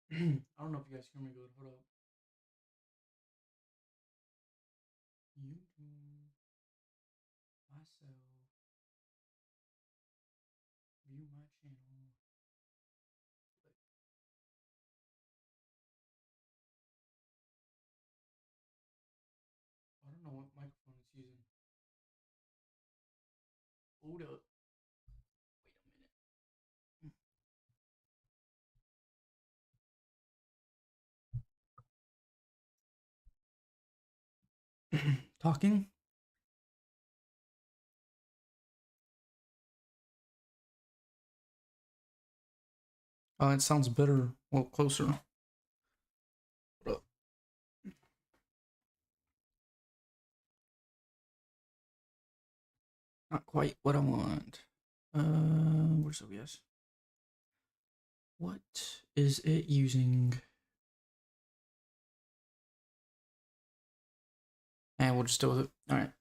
I don't know if you guys hear me good. Hold up. YouTube, myself, view my channel. I don't know what microphone it's using. Hold up. Wait a minute. Talking? Oh, it sounds better. Well, closer. Hold up. Not quite what I want. Where's OBS? What is it using? And we'll just deal with it. All right.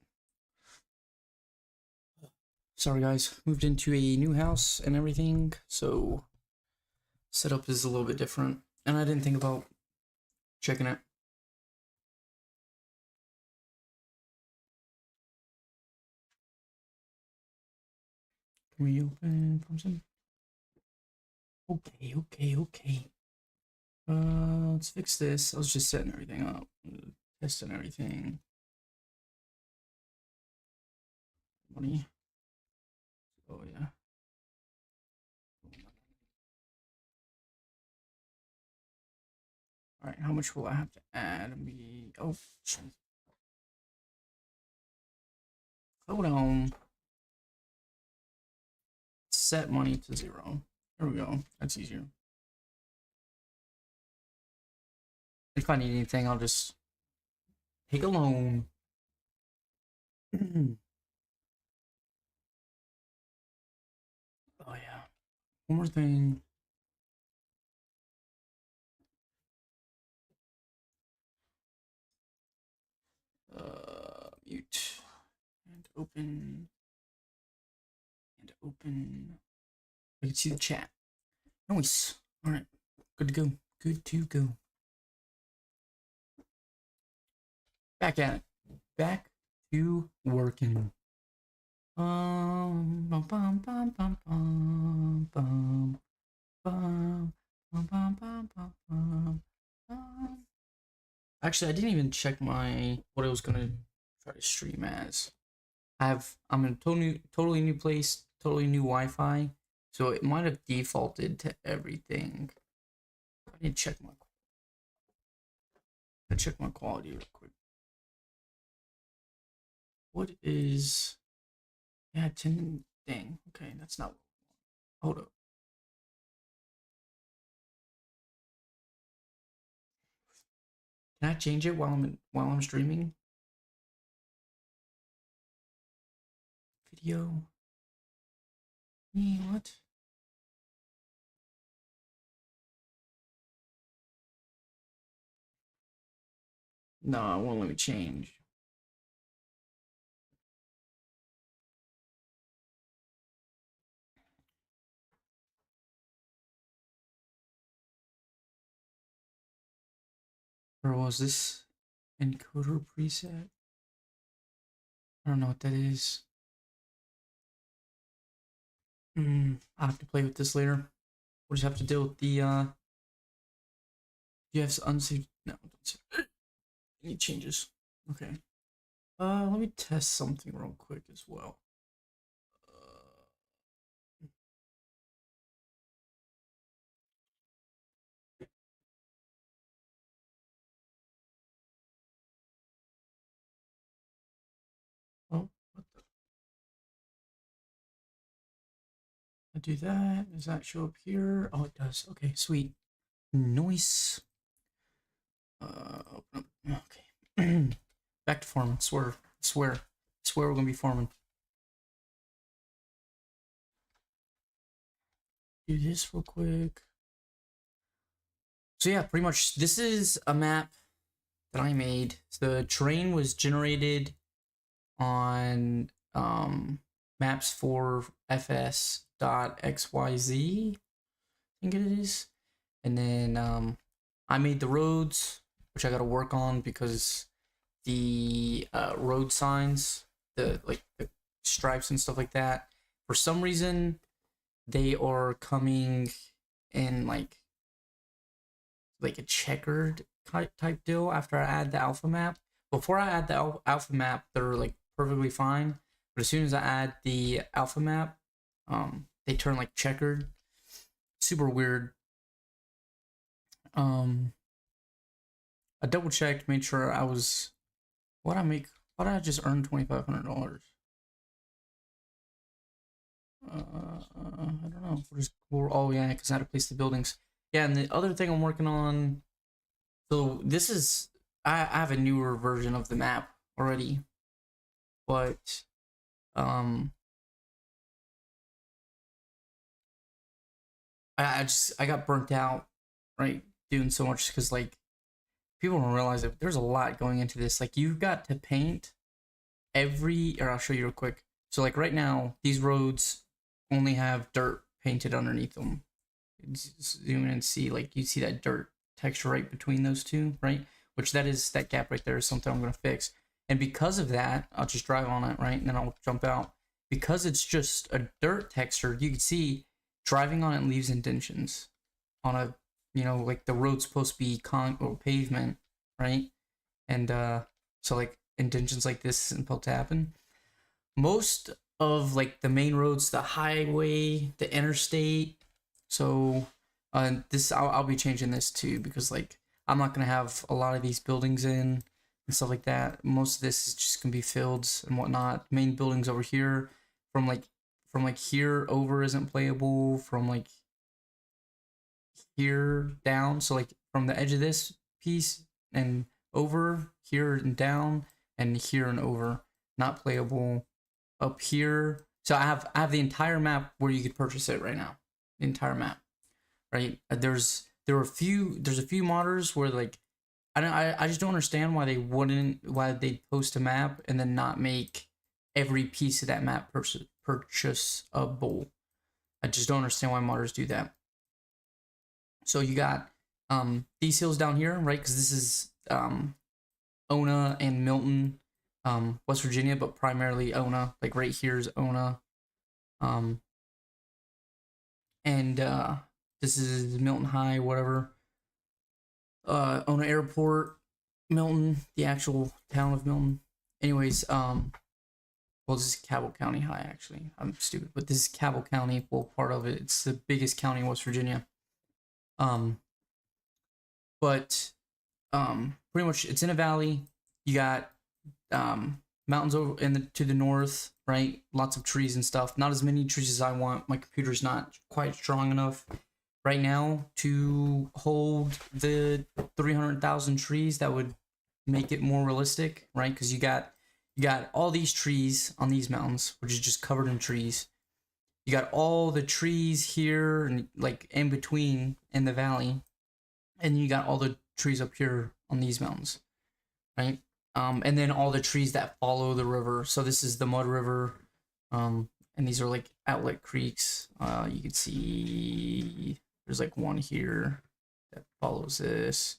Sorry, guys. Moved into a new house and everything, so setup is a little bit different. And I didn't think about checking it. Can we open Thompson? Okay. Let's fix this. I was just setting everything up, testing everything. Money. Oh yeah. All right. How much will I have to add? Me. Oh. Hold on. Set money to 0. There we go. That's easier. If I need anything, I'll just take a loan. Oh yeah. One more thing. Mute and open and open. I can see the chat. Nice. All right. Good to go. Good to go. Back at it. Back to working. Bum, bum, bum, bum, bum, bum, bum, bum, bum, bum, bum, bum, bum. Actually, I didn't even check what I was gonna try to stream as. I'm in a totally new place, totally new Wi-Fi, so it might have defaulted to everything. I need to check my quality real quick. What is? Yeah, 10. Dang. Okay, that's not. Hold up. Can I change it while I'm streaming? Video. What? No, it won't let me change. Or was this encoder preset? I don't know what that is. I'll have to play with this later. We'll just have to deal with the you have unsaved. No, don't save. Any changes. Okay. Let me test something real quick as well. Oh, what the? I do that. Does that show up here? Oh, it does. Okay, sweet. Nice. Open up. Okay. Back to farming. Swear we're gonna be farming. Do this real quick. So yeah, pretty much this is a map that I made. The terrain was generated on maps for FS.xyz, I think it is. And then I made the roads, which I got to work on because the road signs, the stripes and stuff like that, for some reason they are coming in like a checkered type deal after I add the alpha map. Before I add the alpha map, they're like perfectly fine. But as soon as I add the alpha map, they turn like checkered. Super weird. I double checked, made sure I was. Why did I just earn $2,500? I don't know. Oh yeah, because I had to place the buildings. Yeah, and the other thing I'm working on. So this is I have a newer version of the map already, but um I got burnt out, right, doing so much because like people don't realize that there's a lot going into this. Like you've got to paint or I'll show you real quick. So like right now, these roads only have dirt painted underneath them. Zoom in and see, like you see that dirt texture right between those two, right? Which that gap right there is something I'm gonna fix. And because of that, I'll just drive on it, right? And then I'll jump out. Because it's just a dirt texture, you can see driving on it leaves indentions on a, like the road's supposed to be or pavement, right? And so like indentions like this isn't supposed to happen. Most of like the main roads, the highway, the interstate. So this I'll be changing this too because like I'm not gonna have a lot of these buildings in and stuff like that. Most of this is just gonna be fields and whatnot. Main buildings over here from like here over isn't playable. From like here down, so like from the edge of this piece and over here and down and here and over, not playable. Up here, so I have the entire map where you could purchase it right now. The entire map, right? There's a few modders where like I just don't understand why they'd post a map and then not make every piece of that map purchasable. I just don't understand why modders do that. So you got these hills down here, right? Because this is Ona and Milton, West Virginia, but primarily Ona. Like right here is Ona. And this is Milton High, whatever. Ona Airport, Milton, the actual town of Milton. Anyways, well, this is Cabell County High, actually. I'm stupid, but this is Cabell County, well, part of it. It's the biggest county in West Virginia. But pretty much it's in a valley. You got mountains over to the north, right? Lots of trees and stuff. Not as many trees as I want. My computer's not quite strong enough right now to hold the 300,000 trees that would make it more realistic, right? Because you got all these trees on these mountains, which is just covered in trees. You got all the trees here and like in between in the valley, and you got all the trees up here on these mountains, right? And then all the trees that follow the river. So this is the Mud River, and these are like outlet creeks. You can see there's like one here that follows this,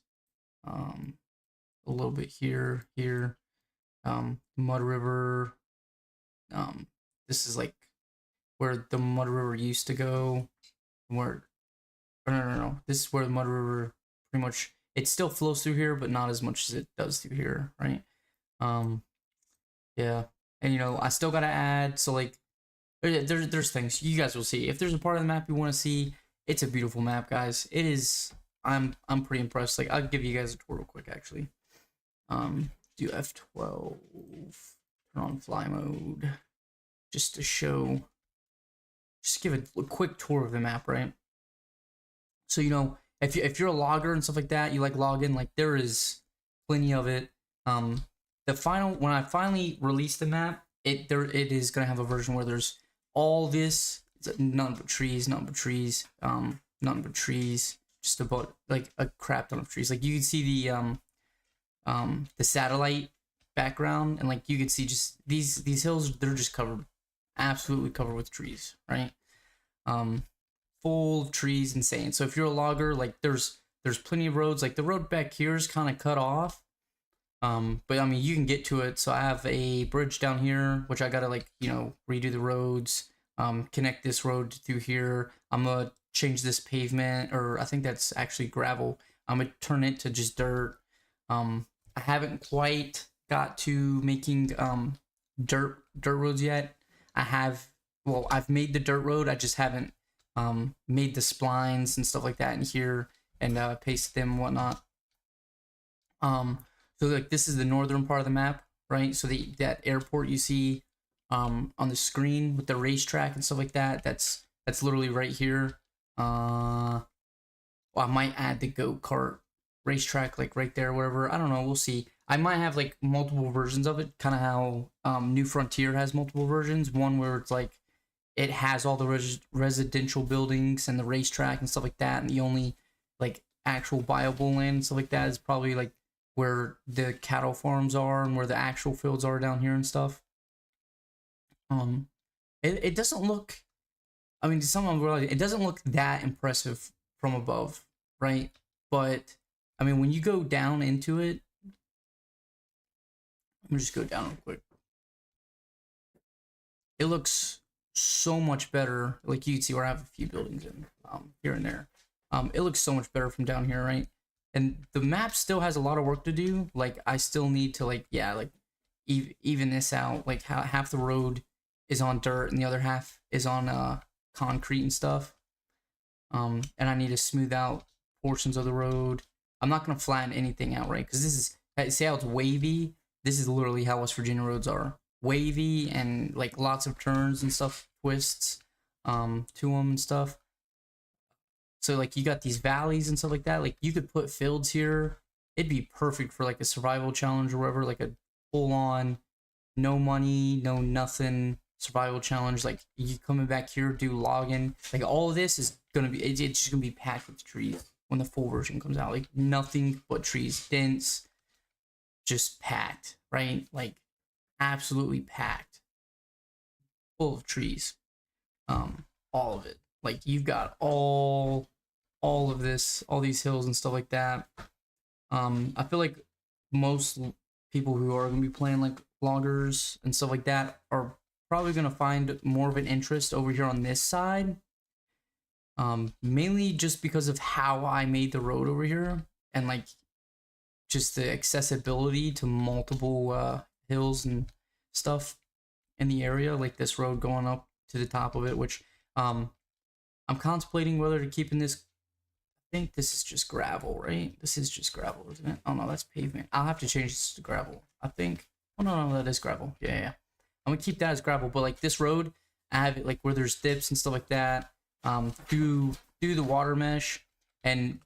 a little bit here, Mud River. This is like where the Mud River used to go. No. This is where the Mud River pretty much, it still flows through here, but not as much as it does through here, right? Yeah, and I still gotta add. So like, there's things you guys will see. If there's a part of the map you want to see, it's a beautiful map, guys. It is. I'm pretty impressed. Like, I'll give you guys a tour real quick, actually. Do F12, turn on fly mode, just to show. Just give a quick tour of the map, right? So if you're a logger and stuff like that, you like log in, like there is plenty of it. When I finally release the map, it is gonna have a version where there's all this, none but trees, just about like a crap ton of trees. Like you can see the satellite background, and like you can see just these hills, they're just covered, absolutely covered with trees, right? full of trees, insane. So if you're a logger, like there's plenty of roads. Like the road back here is kind of cut off. But I mean you can get to it. So I have a bridge down here, which I gotta like, you know, redo the roads, connect this road through here. I'm gonna change this pavement, or I think that's actually gravel. I'm gonna turn it to just dirt. I haven't quite got to making dirt roads yet. I've made the dirt road. I just haven't made the splines and stuff like that in here and pasted them and whatnot. So like this is the northern part of the map, right? So that airport you see on the screen with the racetrack and stuff like that, that's literally right here. Well, I might add the go-kart racetrack like right there, wherever. I don't know, we'll see. I might have like multiple versions of it, kind of how New Frontier has multiple versions. One where it's like it has all the residential buildings and the racetrack and stuff like that, and the only like actual viable land and stuff like that is probably like where the cattle farms are and where the actual fields are down here and stuff. It doesn't look, I mean, to some realize it doesn't look that impressive from above, right? But I mean, when you go down into it, let me just go down real quick. It looks so much better. Like you can see where I have a few buildings in here and there. It looks so much better from down here, right? And the map still has a lot of work to do. Like I still need to like, yeah, like even this out. Like half the road is on dirt and the other half is on concrete and stuff. And I need to smooth out portions of the road. I'm not gonna flatten anything out, right? Because this is, see how it's wavy? This is literally how West Virginia roads are. Wavy and like lots of turns and stuff, twists to them and stuff. So like you got these valleys and stuff like that. Like you could put fields here. It'd be perfect for like a survival challenge or whatever, like a full on, no money, no nothing survival challenge. Like you coming back here, do logging. Like all of this is gonna be, it's just gonna be packed with trees when the full version comes out. Like nothing but trees, dense, just packed, right? Like absolutely packed, full of trees. All of it. Like you've got all of this, all these hills and stuff like that. I feel like most people who are gonna be playing like loggers and stuff like that are probably gonna find more of an interest over here on this side. Mainly just because of how I made the road over here and like just the accessibility to multiple hills and stuff in the area, like this road going up to the top of it, which I'm contemplating whether to keep in this. I think this is just gravel, right? This is just gravel, isn't it? Oh no, that's pavement. I'll have to change this to gravel, I think. Oh no, that is gravel. Yeah. I'm gonna keep that as gravel, but like this road, I have it like where there's dips and stuff like that. Through the water mesh, and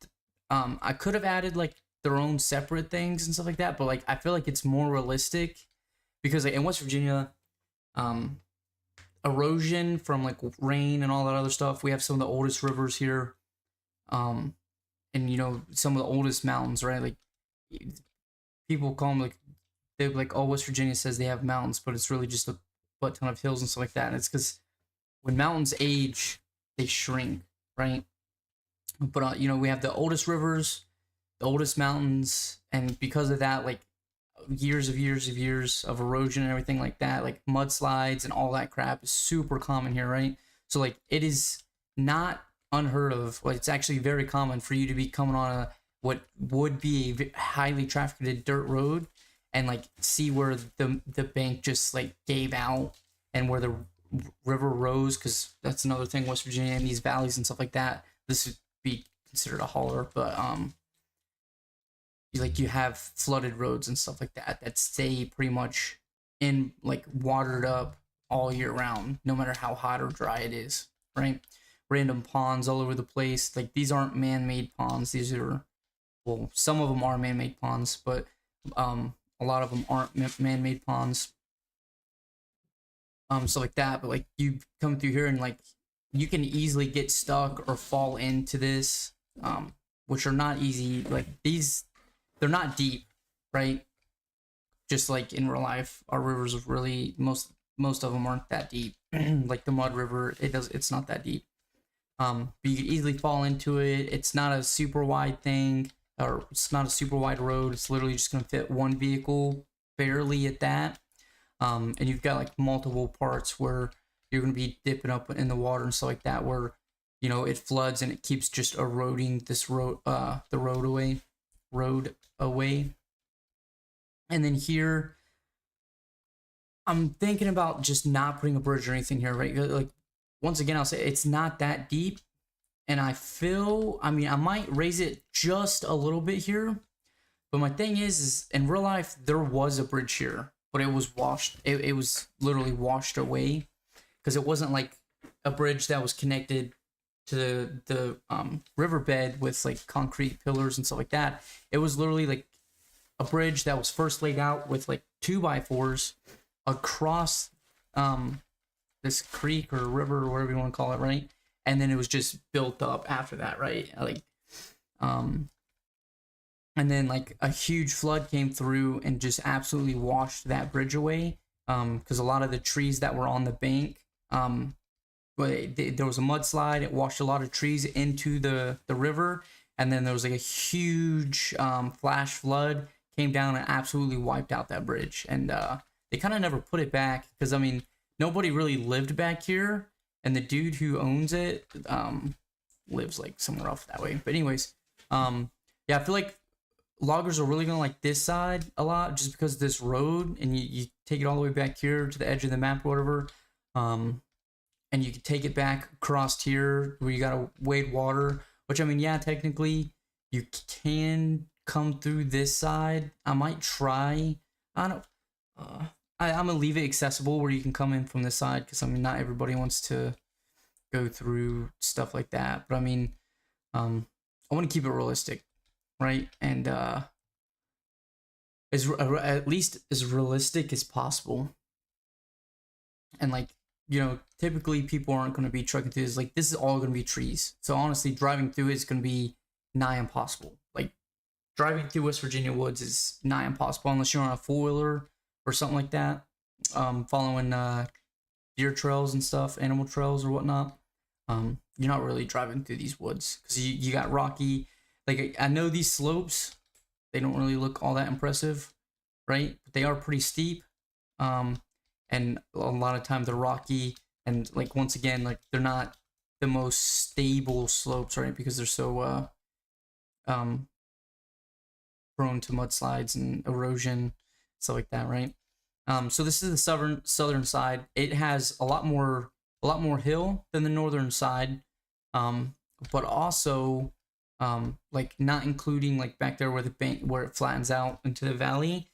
I could have added like their own separate things and stuff like that, but like I feel like it's more realistic because like in West Virginia, erosion from like rain and all that other stuff. We have some of the oldest rivers here, and you know some of the oldest mountains, right? Like people call them like they're like, oh, West Virginia says they have mountains, but it's really just a butt ton of hills and stuff like that. And it's because when mountains age, they shrink, right? But you know, we have the oldest rivers, the oldest mountains, and because of that, like years of erosion and everything like that, like mudslides and all that crap is super common here, right? So like it is not unheard of. Like, it's actually very common for you to be coming on a what would be a highly trafficked dirt road and like see where the bank just like gave out and where the river rose, because that's another thing, West Virginia and these valleys and stuff like that, this would be considered a holler, but like you have flooded roads and stuff like that stay pretty much in like watered up all year round, no matter how hot or dry it is, right? Random ponds all over the place. Like these aren't man-made ponds. These are, well, some of them are man-made ponds, but a lot of them aren't man-made ponds. So like that, but like you come through here and like you can easily get stuck or fall into this, which are not easy. Like these, they're not deep, right? Just like in real life, our rivers are really most of them aren't that deep. Like the Mud River, it's not that deep. But you could easily fall into it. It's not a super wide thing, or it's not a super wide road. It's literally just gonna fit one vehicle, barely at that. And you've got like multiple parts where you're gonna be dipping up in the water and stuff like that, where it floods and it keeps just eroding this road, the road away. And then here, I'm thinking about just not putting a bridge or anything here, right? Like, once again, I'll say it's not that deep. And I might raise it just a little bit here. But my thing is in real life, there was a bridge here, but it was washed. It was literally washed away because it wasn't like a bridge that was connected to the riverbed with like concrete pillars and stuff like that. It was literally like a bridge that was first laid out with like 2x4s across this creek or river or whatever you want to call it, right? And then it was just built up after that, right? Like, and then like a huge flood came through and just absolutely washed that bridge away. Because a lot of the trees that were on the bank, there was a mudslide. It washed a lot of trees into the river, and then there was like a huge flash flood came down and absolutely wiped out that bridge. And they kind of never put it back because nobody really lived back here, and the dude who owns it lives like somewhere off that way. But anyways, yeah, I feel like loggers are really gonna like this side a lot just because of this road, and you take it all the way back here to the edge of the map or whatever, and you can take it back across here where you gotta wade water, which yeah, technically you can come through this side. I might try. I don't. I'm gonna leave it accessible where you can come in from this side because not everybody wants to go through stuff like that. But I want to keep it realistic, right? And at least as realistic as possible. And like typically people aren't going to be trucking through this. Like this is all going to be trees. So honestly, driving through it is going to be nigh impossible. Like driving through West Virginia woods is nigh impossible unless you're on a 4-wheeler or something like that, following deer trails and stuff, animal trails or whatnot. You're not really driving through these woods because you got rocky. Like I know these slopes, they don't really look all that impressive, right? But they are pretty steep, and a lot of time they're rocky, and like once again, like they're not the most stable slopes, right? Because they're so prone to mudslides and erosion, stuff like that, right? So this is the southern side. It has a lot more hill than the northern side, but also like not including like back there where the bank where it flattens out into the valley.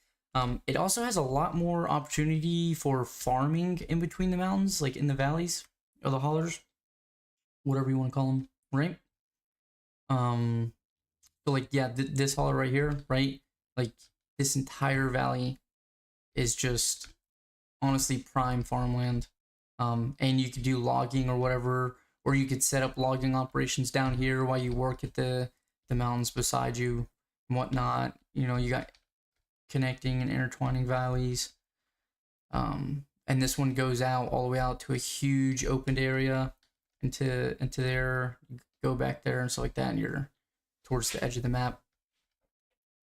It also has a lot more opportunity for farming in between the mountains, like in the valleys or the hollers, whatever you want to call them, right? So like yeah, this holler right here, right? Like this entire valley is just honestly prime farmland. And you could do logging or whatever, or you could set up logging operations down here while you work at the mountains beside you and whatnot. You got connecting and intertwining valleys. And this one goes out all the way out to a huge opened area into there. You go back there and stuff like that, and you're towards the edge of the map.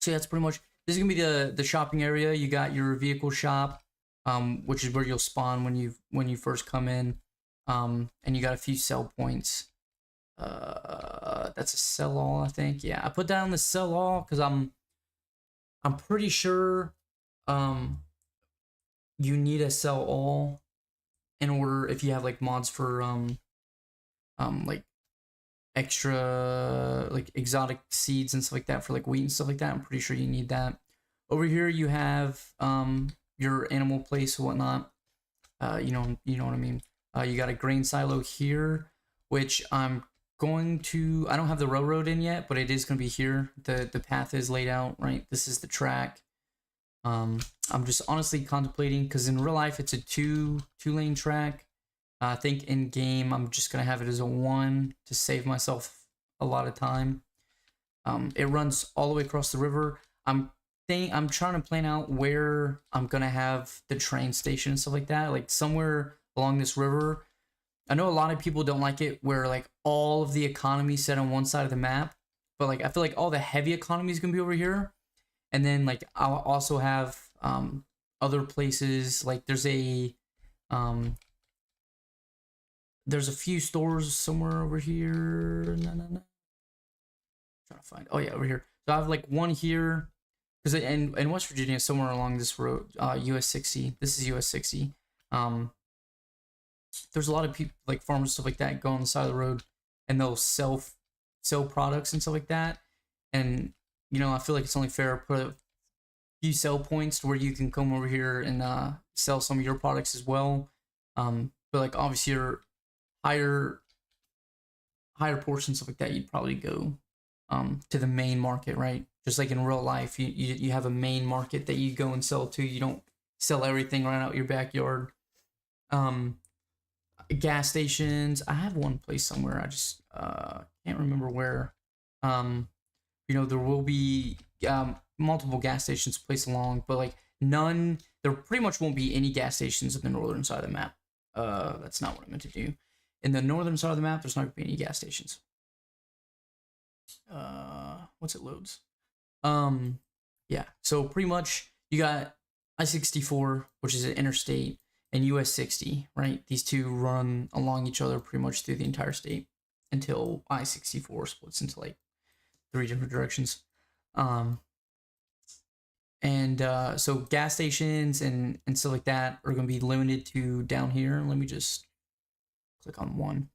So yeah, that's pretty much. This is gonna be the shopping area. You got your vehicle shop, which is where you'll spawn when you first come in, and you got a few sell points. That's a sell all, I think. Yeah, I put down the sell all because I'm pretty sure you need a sell all in order if you have like mods for like extra like exotic seeds and stuff like that for like wheat and stuff like that. I'm pretty sure you need that. Over here you have your animal place and whatnot. You know what I mean. You got a grain silo here, which I don't have the railroad in yet, but it is going to be here. The path is laid out, right? This is the track. I'm just honestly contemplating because in real life it's a two-lane track. I think in game I'm just gonna have it as a 1 to save myself a lot of time. It runs all the way across the river. I'm trying to plan out where I'm gonna have the train station and stuff like that, like somewhere along this river. I know a lot of people don't like it where like all of the economy set on one side of the map, but like I feel like all the heavy economy is gonna be over here, and then like I'll also have other places like um there's a few stores somewhere over here. No. Trying to find. Oh yeah, over here. So I have like one here because in West Virginia, somewhere along this road, US 60. This is US 60. Um, there's a lot of people like farmers stuff like that go on the side of the road, and they'll sell products and stuff like that. And you know, I feel like it's only fair to put a few sell points to where you can come over here and sell some of your products as well. But like obviously your higher portions stuff like that, you'd probably go to the main market, right? Just like in real life, you have a main market that you go and sell to. You don't sell everything right out your backyard. Um, Gas stations. I have one place somewhere. I just can't remember where. You know, there will be multiple gas stations placed along, but like none. There pretty much won't be any gas stations in the northern side of the map. That's not what I meant to do. In the northern side of the map, there's not going to be any gas stations. Once it loads. Yeah. So pretty much you got I-64, which is an interstate, and US 60, right? These two run along each other pretty much through the entire state until I-64 splits into like 3 different directions. So gas stations and stuff like that are going to be limited to down here. Let me just click on one.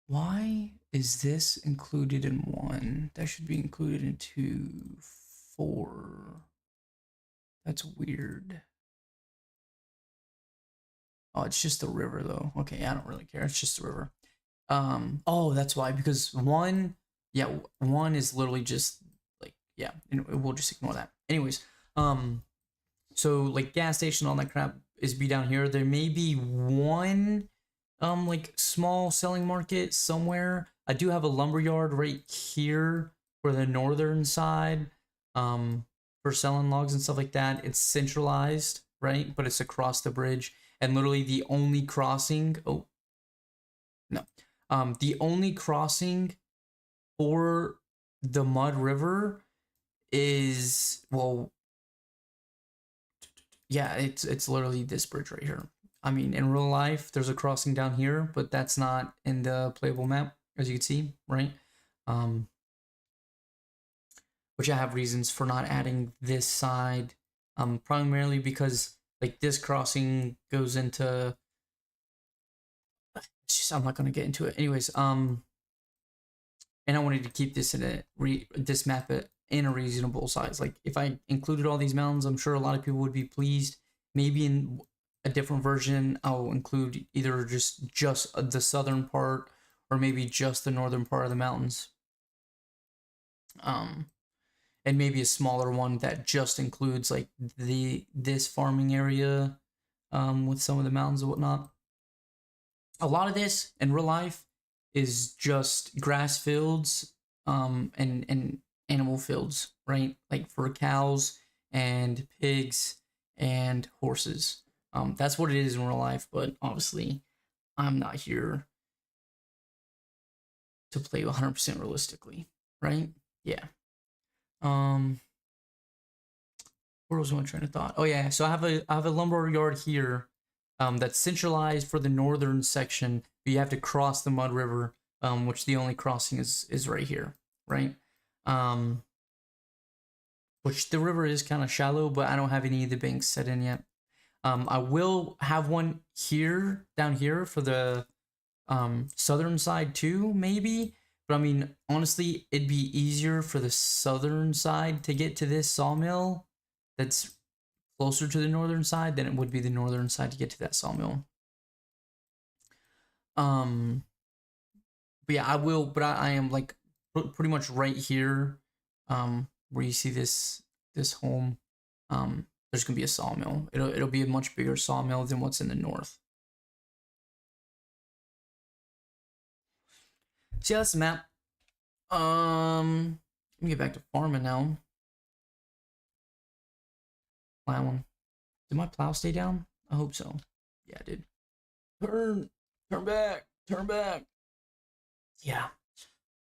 Why is this included in 1? That should be included in 2, 4. That's weird. Oh, it's just the river though. Okay, I don't really care. It's just the river. Oh, that's why, because 1, yeah, 1 is literally just like, yeah, we'll just ignore that. Anyways, so like gas station, all that crap is be down here. There may be one like small selling market somewhere. I do have a lumber yard right here for the northern side for selling logs and stuff like that. It's centralized, right? But it's across the bridge, and literally the only crossing, oh no, the only crossing for the Mud River is, well, yeah, it's literally this bridge right here. I mean, in real life, there's a crossing down here, but that's not in the playable map, as you can see, right? Which I have reasons for not adding this side, primarily because like this crossing goes into. It's just, I'm not gonna get into it, anyways. And I wanted to keep this in this map in a reasonable size. Like if I included all these mountains, I'm sure a lot of people would be pleased. Maybe in a different version, I'll include either just the southern part or maybe just the northern part of the mountains. And maybe a smaller one that just includes like this farming area with some of the mountains and whatnot. A lot of this in real life is just grass fields and animal fields, right? Like for cows and pigs and horses. That's what it is in real life, but obviously I'm not here to play 100% realistically, right? Yeah. Where was my train of thought? Oh yeah, so I have a lumber yard here, that's centralized for the northern section, but you have to cross the Mud River, which the only crossing is right here, right? Which the river is kind of shallow, but I don't have any of the banks set in yet. I will have one here, down here for the southern side too, maybe. But I mean, honestly, it'd be easier for the southern side to get to this sawmill that's closer to the northern side than it would be the northern side to get to that sawmill. But yeah, I will, but I am like pretty much right here, where you see this home. There's gonna be a sawmill. It'll be a much bigger sawmill than what's in the north. See, that's the map. Let me get back to farming now. Plowing. Did my plow stay down? I hope so. Yeah, I did. Turn back. Yeah.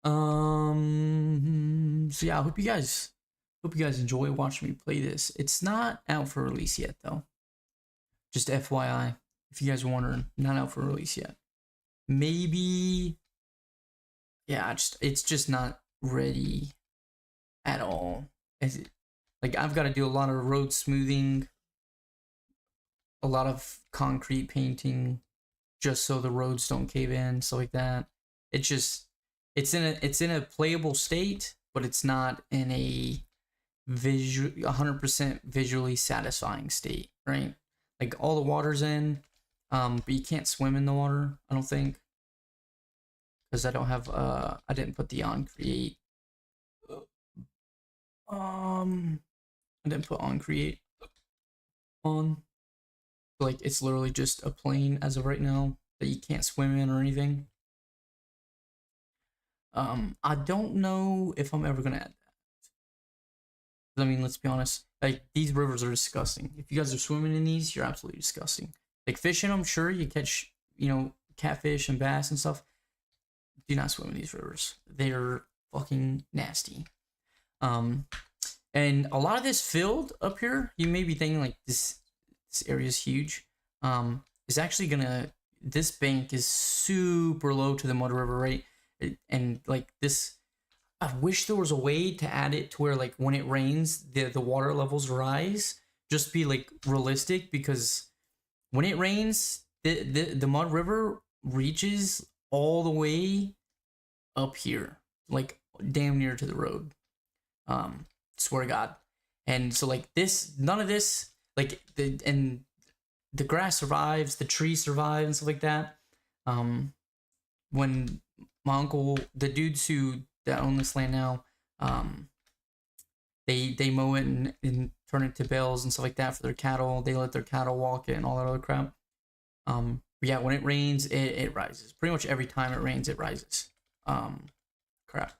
So yeah, I hope you guys enjoy watching me play this. It's not out for release yet though. Just FYI, if you guys are wondering, not out for release yet. Maybe, yeah, it's just not ready at all. Like I've got to do a lot of road smoothing, a lot of concrete painting, just so the roads don't cave in, stuff like that. It's in a playable state, but it's not in a 100% visually satisfying state, right? Like all the water's in, but you can't swim in the water, I don't think, because I don't have I didn't put the on create. I didn't put on create on. Like it's literally just a plane as of right now that you can't swim in or anything. I don't know if I'm ever gonna add that. I mean, let's be honest. Like these rivers are disgusting. If you guys are swimming in these, you're absolutely disgusting. Like fishing them, sure, you catch, catfish and bass and stuff. Do not swim in these rivers. They're fucking nasty. And a lot of this filled up here, you may be thinking like this area is huge. It's actually this bank is super low to the Mud River, right? And like this, I wish there was a way to add it to where like when it rains, the water levels rise. Just be like realistic, because when it rains, the Mud River reaches all the way up here, like damn near to the road. Swear to God. And so like this, none of this, like the grass survives, the trees survive and stuff like that. When my uncle, the dudes that own this land now, they mow it and turn it to bales and stuff like that for their cattle. They let their cattle walk it and all that other crap. Yeah, when it rains, it rises. Pretty much every time it rains, it rises. Crap.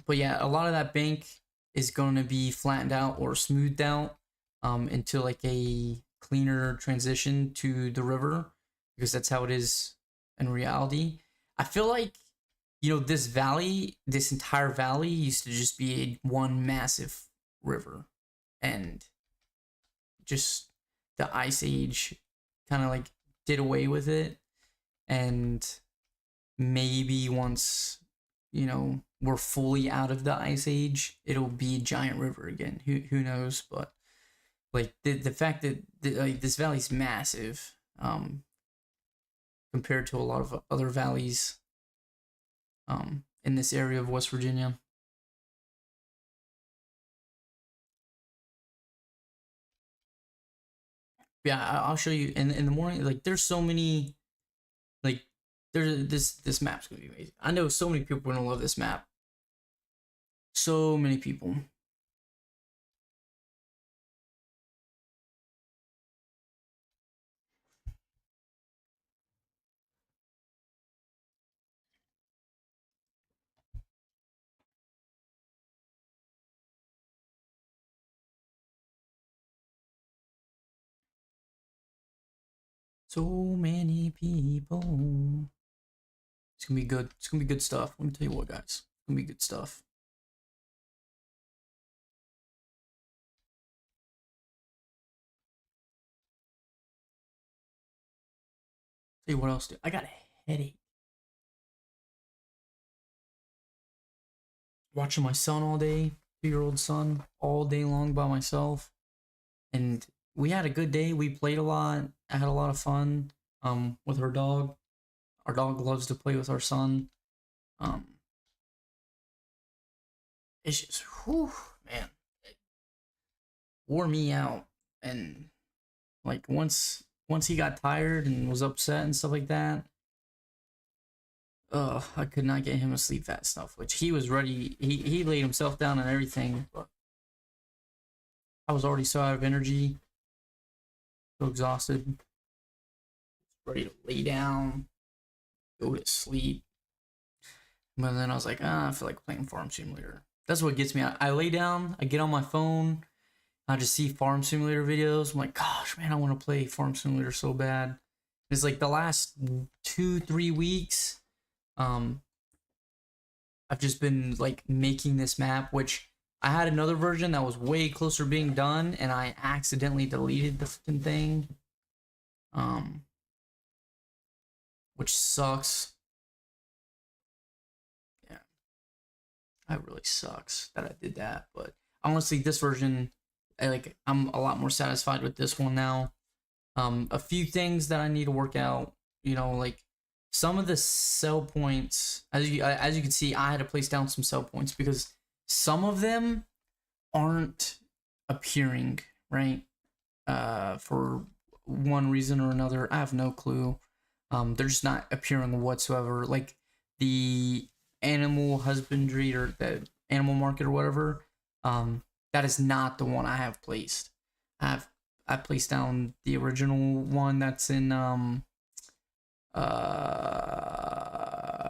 But yeah, a lot of that bank is going to be flattened out or smoothed out into like a cleaner transition to the river, because that's how it is in reality. I feel like, this entire valley used to just be one massive river, and just the Ice Age kind of like did away with it. And maybe once, we're fully out of the Ice Age, it'll be a giant river again. Who knows? But like the fact that like this valley's massive, compared to a lot of other valleys, in this area of West Virginia. Yeah, I'll show you in the morning. Like there's so many, like this map's gonna be amazing. I know so many people are gonna love this map. So many people. So many people. It's gonna be good. It's gonna be good stuff. Let me tell you what, guys. It's gonna be good stuff. Tell you what else, dude. I got a headache. Watching my son all day, 2-year-old son, all day long by myself. And we had a good day. We played a lot. I had a lot of fun with her dog. Our dog loves to play with our son. It's just, whew, man, it wore me out. And like once he got tired and was upset and stuff like that, I could not get him to sleep fast enough. Which he was ready. He laid himself down and everything, but I was already so out of energy, so exhausted, ready to lay down, go to sleep. But then I was like, I feel like playing Farm Simulator. That's what gets me. I lay down, I get on my phone, I just see Farm Simulator videos. I'm like, gosh, man, I want to play Farm Simulator so bad. It's like the last 2-3 weeks, um, I've just been like making this map, which I had another version that was way closer to being done, and I accidentally deleted the fucking thing. Which sucks. Yeah, that really sucks that I did that. But honestly, this version, I'm a lot more satisfied with this one now. A few things that I need to work out, like some of the sell points, as you can see, I had to place down some sell points because some of them aren't appearing, right? For one reason or another, I have no clue. They're just not appearing whatsoever. Like the animal husbandry or the animal market or whatever, that is not the one I have placed. I placed down the original one that's in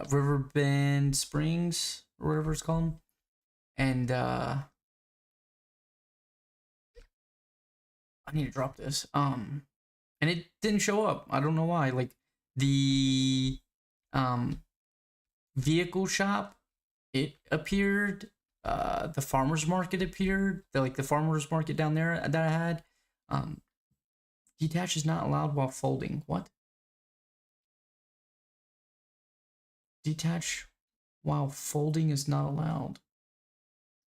Riverbend Springs or whatever it's called. And I need to drop this. And it didn't show up. I don't know why. Like the vehicle shop, it appeared. The farmer's market appeared. The farmer's market down there that I had. Detach is not allowed while folding. What? Detach while folding is not allowed.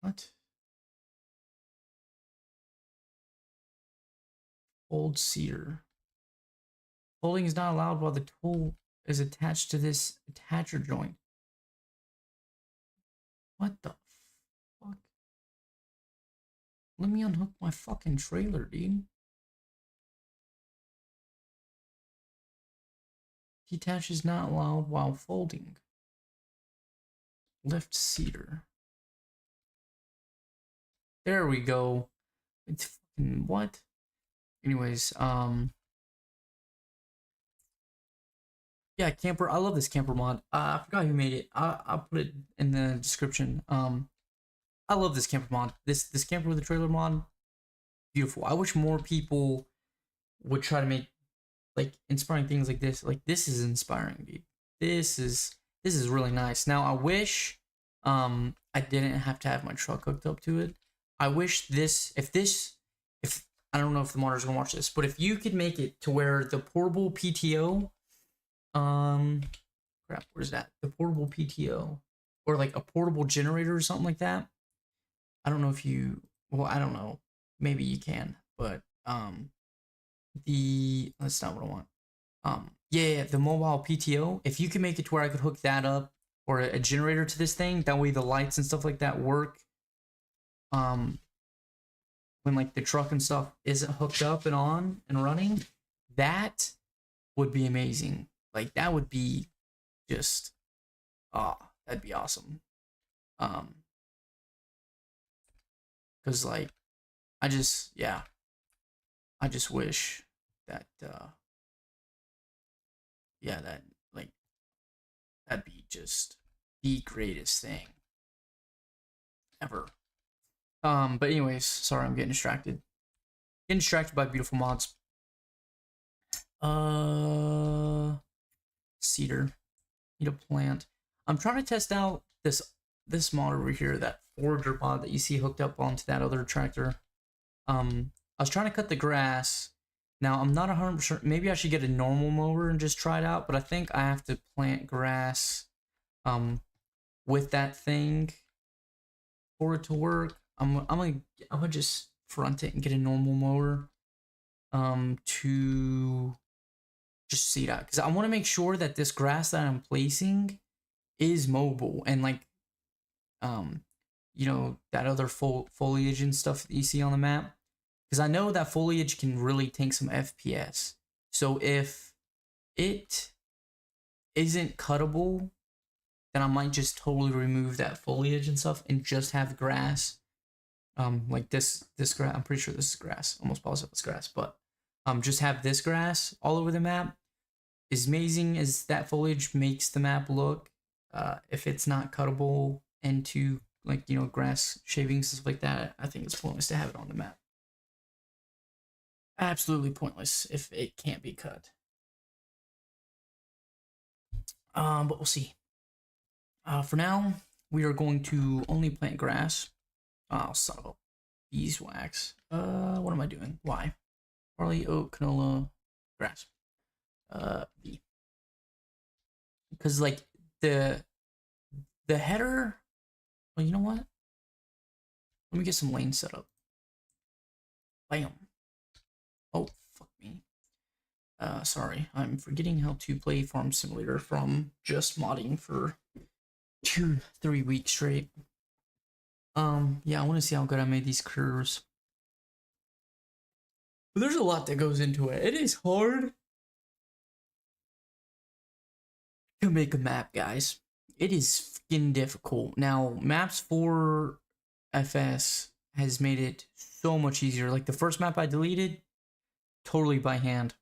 What? Fold cedar. Folding is not allowed while the tool is attached to this attacher joint. What the fuck? Let me unhook my fucking trailer, dude. Detach is not allowed while folding. Lift cedar. There we go. It's fucking what? Anyways, yeah, camper. I love this camper mod. I forgot who made it. I'll put it in the description. I love this camper mod. This camper with the trailer mod, beautiful. I wish more people would try to make like inspiring things like this. Like this is inspiring, dude. This is really nice. Now I wish I didn't have to have my truck hooked up to it. I wish if I don't know if the modder's gonna watch this, but if you could make it to where the portable PTO, crap, where's that? The portable PTO or like a portable generator or something like that. I don't know if you, well, I don't know. Maybe you can, but that's not what I want. Yeah, the mobile PTO. If you can make it to where I could hook that up or a generator to this thing, that way the lights and stuff like that work. When like the truck and stuff isn't hooked up and on and running, that would be amazing. Like that would be just, that'd be awesome. Cause like, I just wish that, that like, that'd be just the greatest thing ever. But anyways, sorry, I'm getting distracted. Getting distracted by beautiful mods. Cedar. Need a plant. I'm trying to test out this mod over here, that forager mod that you see hooked up onto that other tractor. I was trying to cut the grass. Now I'm not 100%. Maybe I should get a normal mower and just try it out. But I think I have to plant grass, with that thing for it to work. I'm gonna just front it and get a normal mower, to just see that, because I want to make sure that this grass that I'm placing is mobile and like, that other foliage and stuff that you see on the map, because I know that foliage can really take some FPS. So if it isn't cuttable, then I might just totally remove that foliage and stuff and just have grass. Like this grass, I'm pretty sure this is grass, almost positive it's grass, but just have this grass all over the map. As amazing as that foliage makes the map look, if it's not cuttable into like, grass shavings, stuff like that, I think it's pointless to have it on the map. absolutely pointless if it can't be cut. But we'll see. For now, we are going to only plant grass. Oh, son of a beeswax. What am I doing? Why? Barley, oat, canola, grass. B. Because like the header. Well, you know what? Let me get some lanes set up. Bam. Oh, fuck me. Sorry, I'm forgetting how to play Farm Simulator from just modding for 2-3 weeks straight. Yeah, I want to see how good I made these curves. But there's a lot that goes into it. It is hard to make a map, guys. It is fucking difficult. Now, maps for FS has made it so much easier. Like the first map I deleted, totally by hand.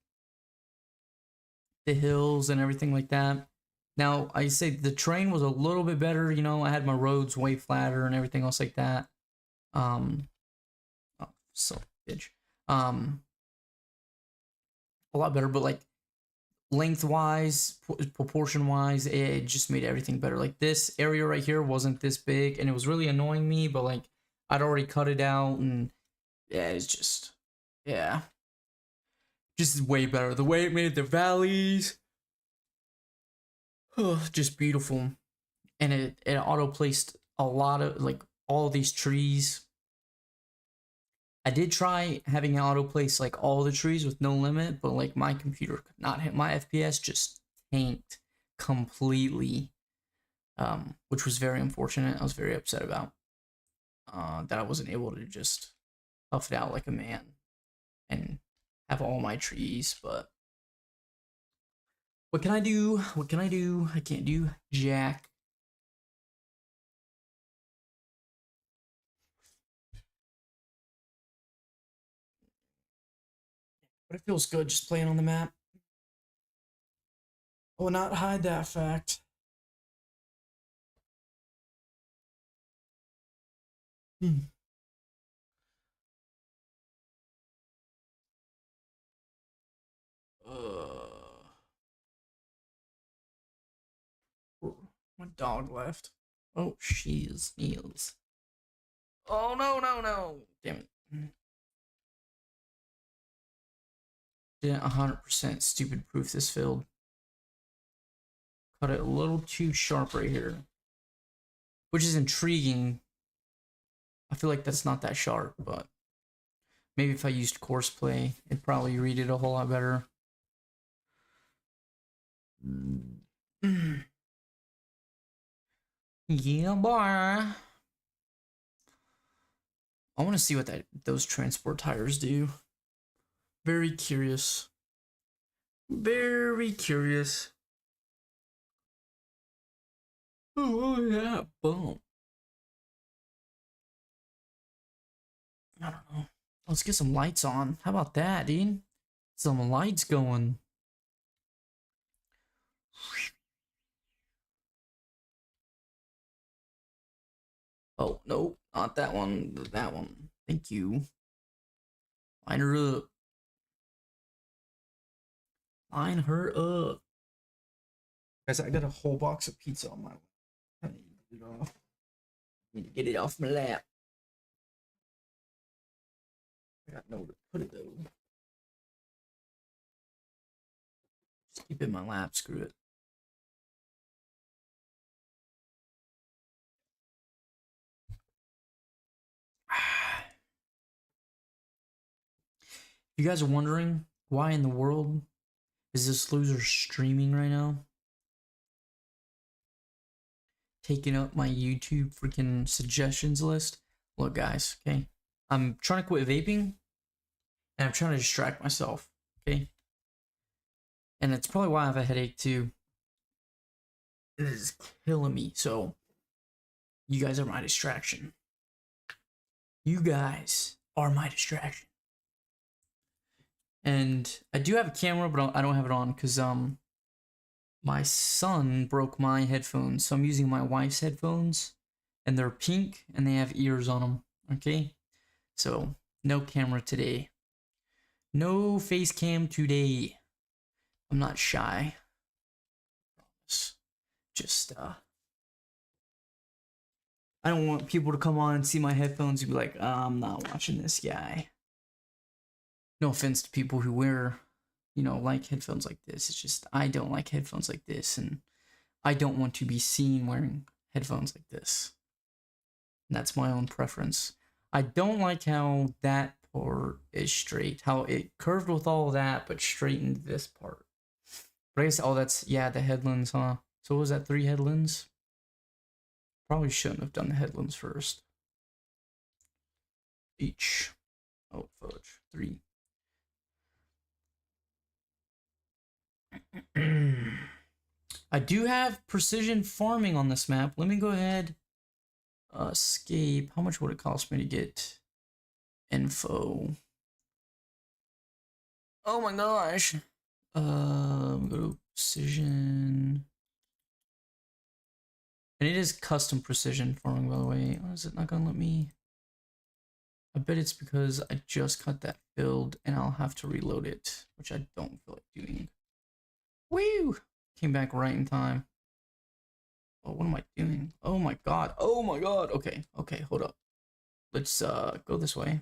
The hills and everything like that. Now, I say the terrain was a little bit better, you know, I had my roads way flatter and everything else like that. Oh, so bitch. A lot better, but like lengthwise, proportion wise, it just made everything better. Like this area right here wasn't this big and it was really annoying me, but like I'd already cut it out and yeah, it's just, yeah, just way better. The way it made the valleys, oh, just beautiful. And it auto placed a lot of like all these trees. I did try having it auto place like all the trees with no limit, but like my computer could not hit my FPS, just tanked completely, which was very unfortunate. I was very upset about that I wasn't able to just tough it out like a man and have all my trees. But what can I do? What can I do? I can't do jack. But it feels good just playing on the map. I will not hide that fact. My dog left. Oh, she sneals. Oh, no. Damn it. Didn't 100% stupid proof this field. Cut it a little too sharp right here. Which is intriguing. I feel like that's not that sharp, but maybe if I used course play, it'd probably read it a whole lot better. Yeah, boy. I want to see what those transport tires do. Very curious. Very curious. Oh, yeah, boom. I don't know. Let's get some lights on. How about that, dude? Some lights going. Oh, no, not that one. That one. Thank you. Line her up. Line her up. Guys, I got a whole box of pizza on my lap. I need to get it off. I need to get it off my lap. I got nowhere to put it, though. Just keep it in my lap. Screw it. If you guys are wondering why in the world is this loser streaming right now? Taking up my YouTube freaking suggestions list. Look, guys, okay? I'm trying to quit vaping and I'm trying to distract myself, okay? And it's probably why I have a headache too. It is killing me. So, you guys are my distraction. You guys are my distraction. And I do have a camera, but I don't have it on because my son broke my headphones. So I'm using my wife's headphones and they're pink and they have ears on them. Okay? So no camera today. No face cam today. I'm not shy. Just I don't want people to come on and see my headphones and be like, I'm not watching this guy. No offense to people who wear, you know, like headphones like this. It's just I don't like headphones like this, and I don't want to be seen wearing headphones like this. And that's my own preference. I don't like how that part is straight, how it curved with all that, but straightened this part. But I guess, oh, that's, yeah, the headlands, huh? So what was that, 3 headlands? Probably shouldn't have done the headlands first. Each. Oh, fudge. 3. I do have precision farming on this map. Let me go ahead. Escape. How much would it cost me to get info? Oh my gosh. Go to precision. And it is custom precision farming, by the way. Oh, is it not gonna let me? I bet it's because I just cut that build and I'll have to reload it, which I don't feel like doing. Woo! Came back right in time. Oh, what am I doing? Oh my god. Oh my god. Okay, okay, hold up. Let's go this way.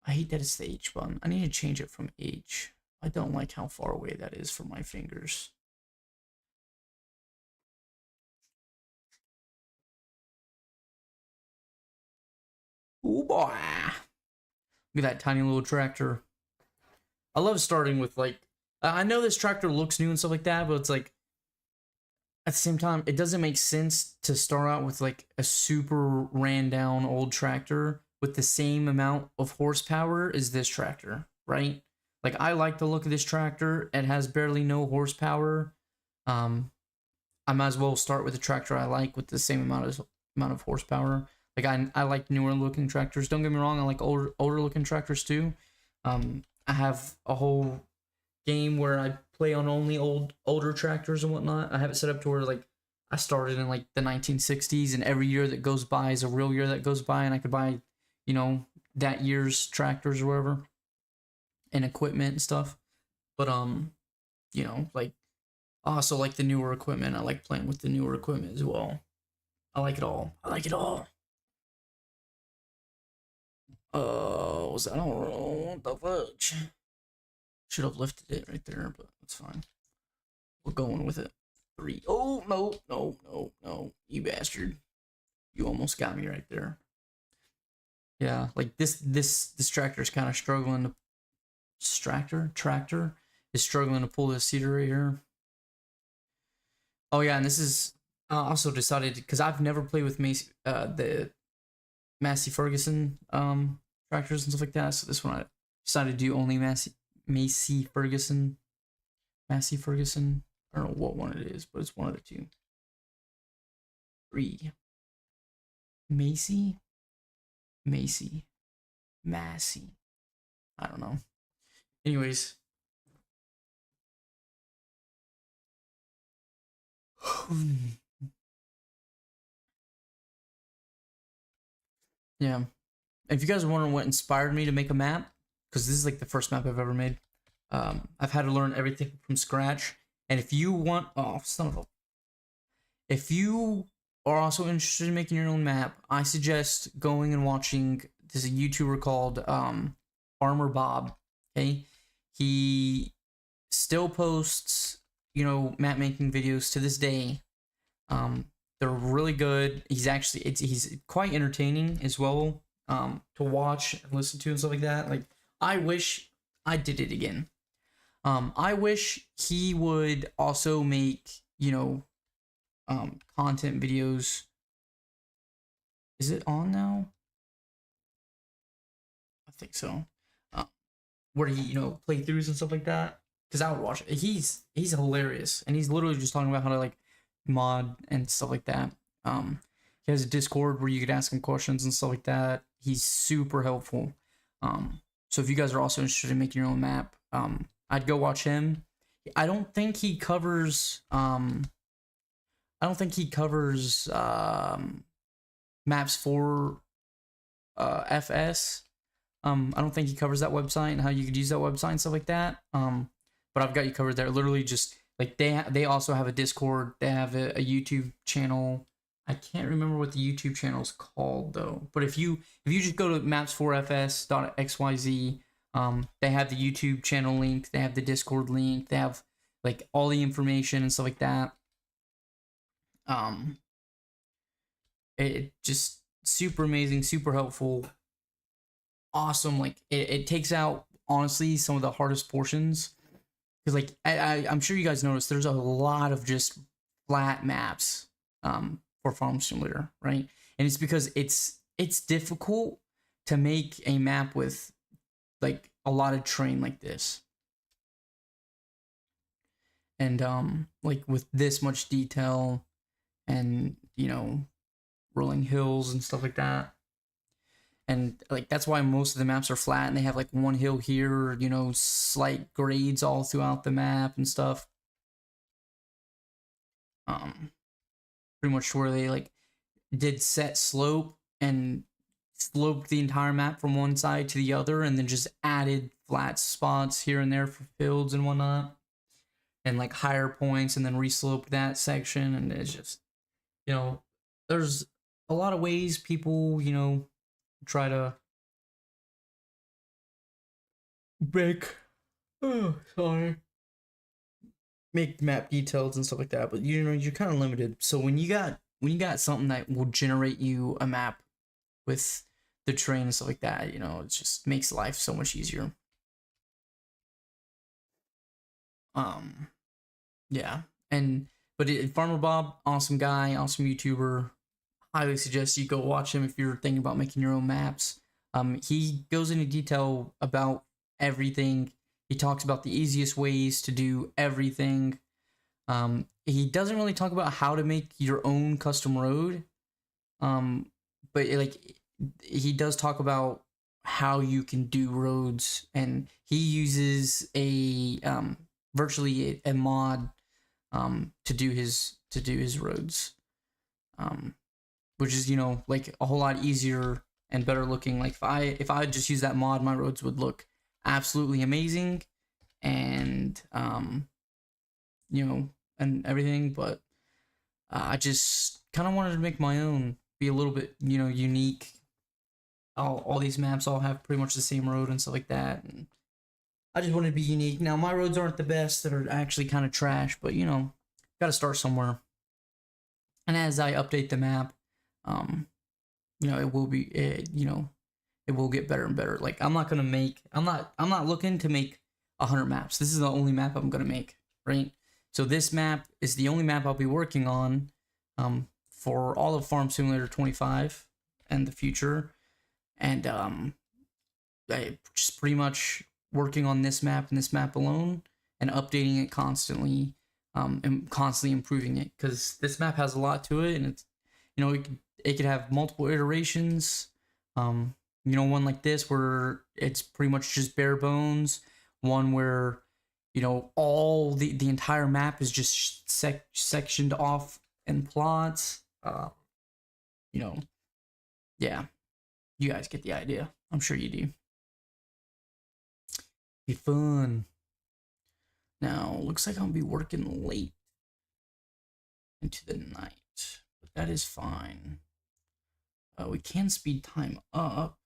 I hate that it's the H button. I need to change it from H. I don't like how far away that is from my fingers. Oh boy. Look at that tiny little tractor. I love starting with, like, I know this tractor looks new and stuff like that, but it's like, at the same time, it doesn't make sense to start out with like a super ran down old tractor with the same amount of horsepower as this tractor, right? Like, I like the look of this tractor. It has barely no horsepower. I might as well start with a tractor I like with the same amount of horsepower. Like, I like newer looking tractors. Don't get me wrong, I like older looking tractors too. I have a whole game where I play on only older tractors and whatnot. I have it set up to where, like, I started in like the 1960s, and every year that goes by is a real year that goes by, and I could buy, you know, that year's tractors or whatever and equipment and stuff. But you know, like, also like the newer equipment. I like playing with the newer equipment as well. I like it all. I like it all. Was that all? What the fudge? Should have lifted it right there, but that's fine. We're going with it. 3. Oh, no, no, no, no. You bastard. You almost got me right there. Yeah, like this tractor is kind of struggling to... Tractor is struggling to pull this seeder right here. Oh yeah, and this is also decided, because I've never played with the Massey Ferguson tractors and stuff like that. So this one I decided to do only Massey Ferguson. I don't know what one it is, but it's one of the two. 3. Massey. I don't know. Anyways. Yeah. If you guys are wondering what inspired me to make a map, because this is like the first map I've ever made, I've had to learn everything from scratch. And if you want, if you are also interested in making your own map, I suggest going and watching. There's a YouTuber called Farmer Bob. Okay, he still posts, you know, map making videos to this day. They're really good. He's quite entertaining as well, to watch and listen to and stuff like that. Like, I wish I did it again. I wish he would also make, you know, content videos. Is it on now? I think so. Where he, you know, playthroughs and stuff like that. Because I would watch it. He's hilarious, and he's literally just talking about how to, like, mod and stuff like that. He has a Discord where you could ask him questions and stuff like that. He's super helpful. So if you guys are also interested in making your own map, I'd go watch him. I don't think he covers Maps for FS. I don't think he covers that website and how you could use that website and stuff like that. But I've got you covered there. Literally, just like they also have a Discord. They have a YouTube channel. I can't remember what the YouTube channel is called though. But if you just go to maps4fs.xyz, they have the YouTube channel link. They have the Discord link. They have like all the information and stuff like that. It just super amazing, super helpful, awesome. Like it takes out honestly some of the hardest portions because like I'm sure you guys noticed there's a lot of just flat maps for Farm Simulator, right? And it's because it's difficult to make a map with like a lot of terrain like this, and like with this much detail, and you know, rolling hills and stuff like that. And like that's why most of the maps are flat and they have like one hill here, you know, slight grades all throughout the map and stuff. Pretty much where they like did set slope and sloped the entire map from one side to the other and then just added flat spots here and there for fields and whatnot, and like higher points, and then resloped that section. And it's just, you know, there's a lot of ways people, you know, try to make, oh sorry, make map details and stuff like that, but you know, you're kind of limited. So when you got something that will generate you a map with the terrain and stuff like that, you know, it just makes life so much easier. Yeah. And but Farmer Bob, awesome guy, awesome YouTuber. Highly suggest you go watch him if you're thinking about making your own maps. He goes into detail about everything. He talks about the easiest ways to do everything. He doesn't really talk about how to make your own custom road. But like he does talk about how you can do roads, and he uses a virtually a mod to do his roads. Which is, you know, like a whole lot easier and better looking. Like if I just use that mod, my roads would look absolutely amazing, and you know, and everything. But I just kind of wanted to make my own, be a little bit, you know, unique. All these maps all have pretty much the same road and stuff like that, and I just wanted to be unique. Now my roads aren't the best; they're actually kind of trash, but you know, got to start somewhere. And as I update the map, you know, it will be, you know, it will get better and better. Like I'm not looking to make 100 maps. This is the only map I'm gonna make, right? So this map is the only map I'll be working on, for all of Farm Simulator 25 and the future, and I just pretty much working on this map and this map alone, and updating it constantly, and constantly improving it, because this map has a lot to it, and it's, you know, it could have multiple iterations. You know, one like this where it's pretty much just bare bones. One where, you know, all the entire map is just sectioned off in plots. You know, yeah, you guys get the idea. I'm sure you do. Be fun. Now, looks like I'll be working late into the night, but that is fine. We can speed time up.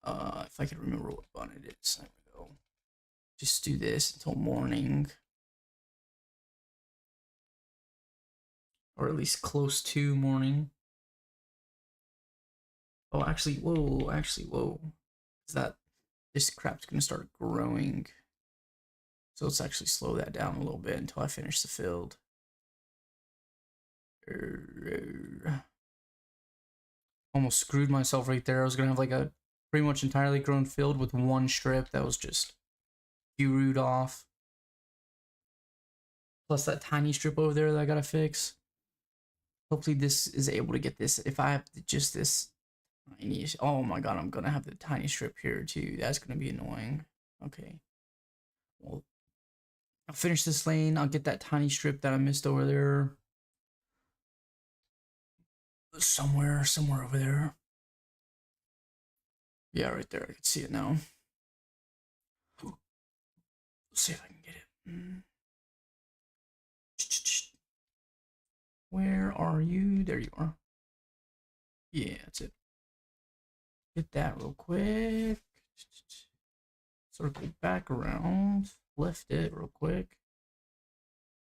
If I can remember what button it is, there we go. Just do this until morning, or at least close to morning. Oh, actually, whoa! Is that this crap's gonna start growing? So let's actually slow that down a little bit until I finish the field. Almost screwed myself right there. I was gonna have like a pretty much entirely grown field with one strip that was just root off. Plus that tiny strip over there that I gotta fix. Hopefully this is able to get this. If I have just this tiny, oh my god, I'm gonna have the tiny strip here too. That's gonna be annoying. Okay. Well, I'll finish this lane. I'll get that tiny strip that I missed over there. Somewhere over there. Yeah, right there. I can see it now. Let's see if I can get it. Where are you? There you are. Yeah, that's it. Get that real quick. Circle back around. Lift it real quick.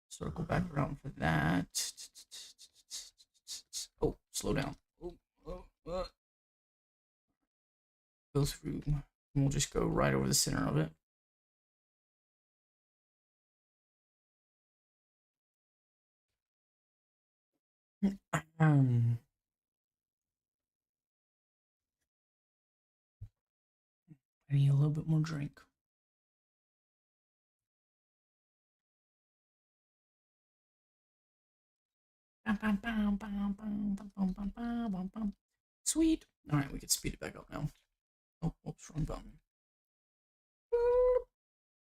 Circle back around for that. Oh, slow down. Go through. We'll just go right over the center of it. I need a little bit more drink. Sweet. All right, we can speed it back up now. Oh, oops, wrong button.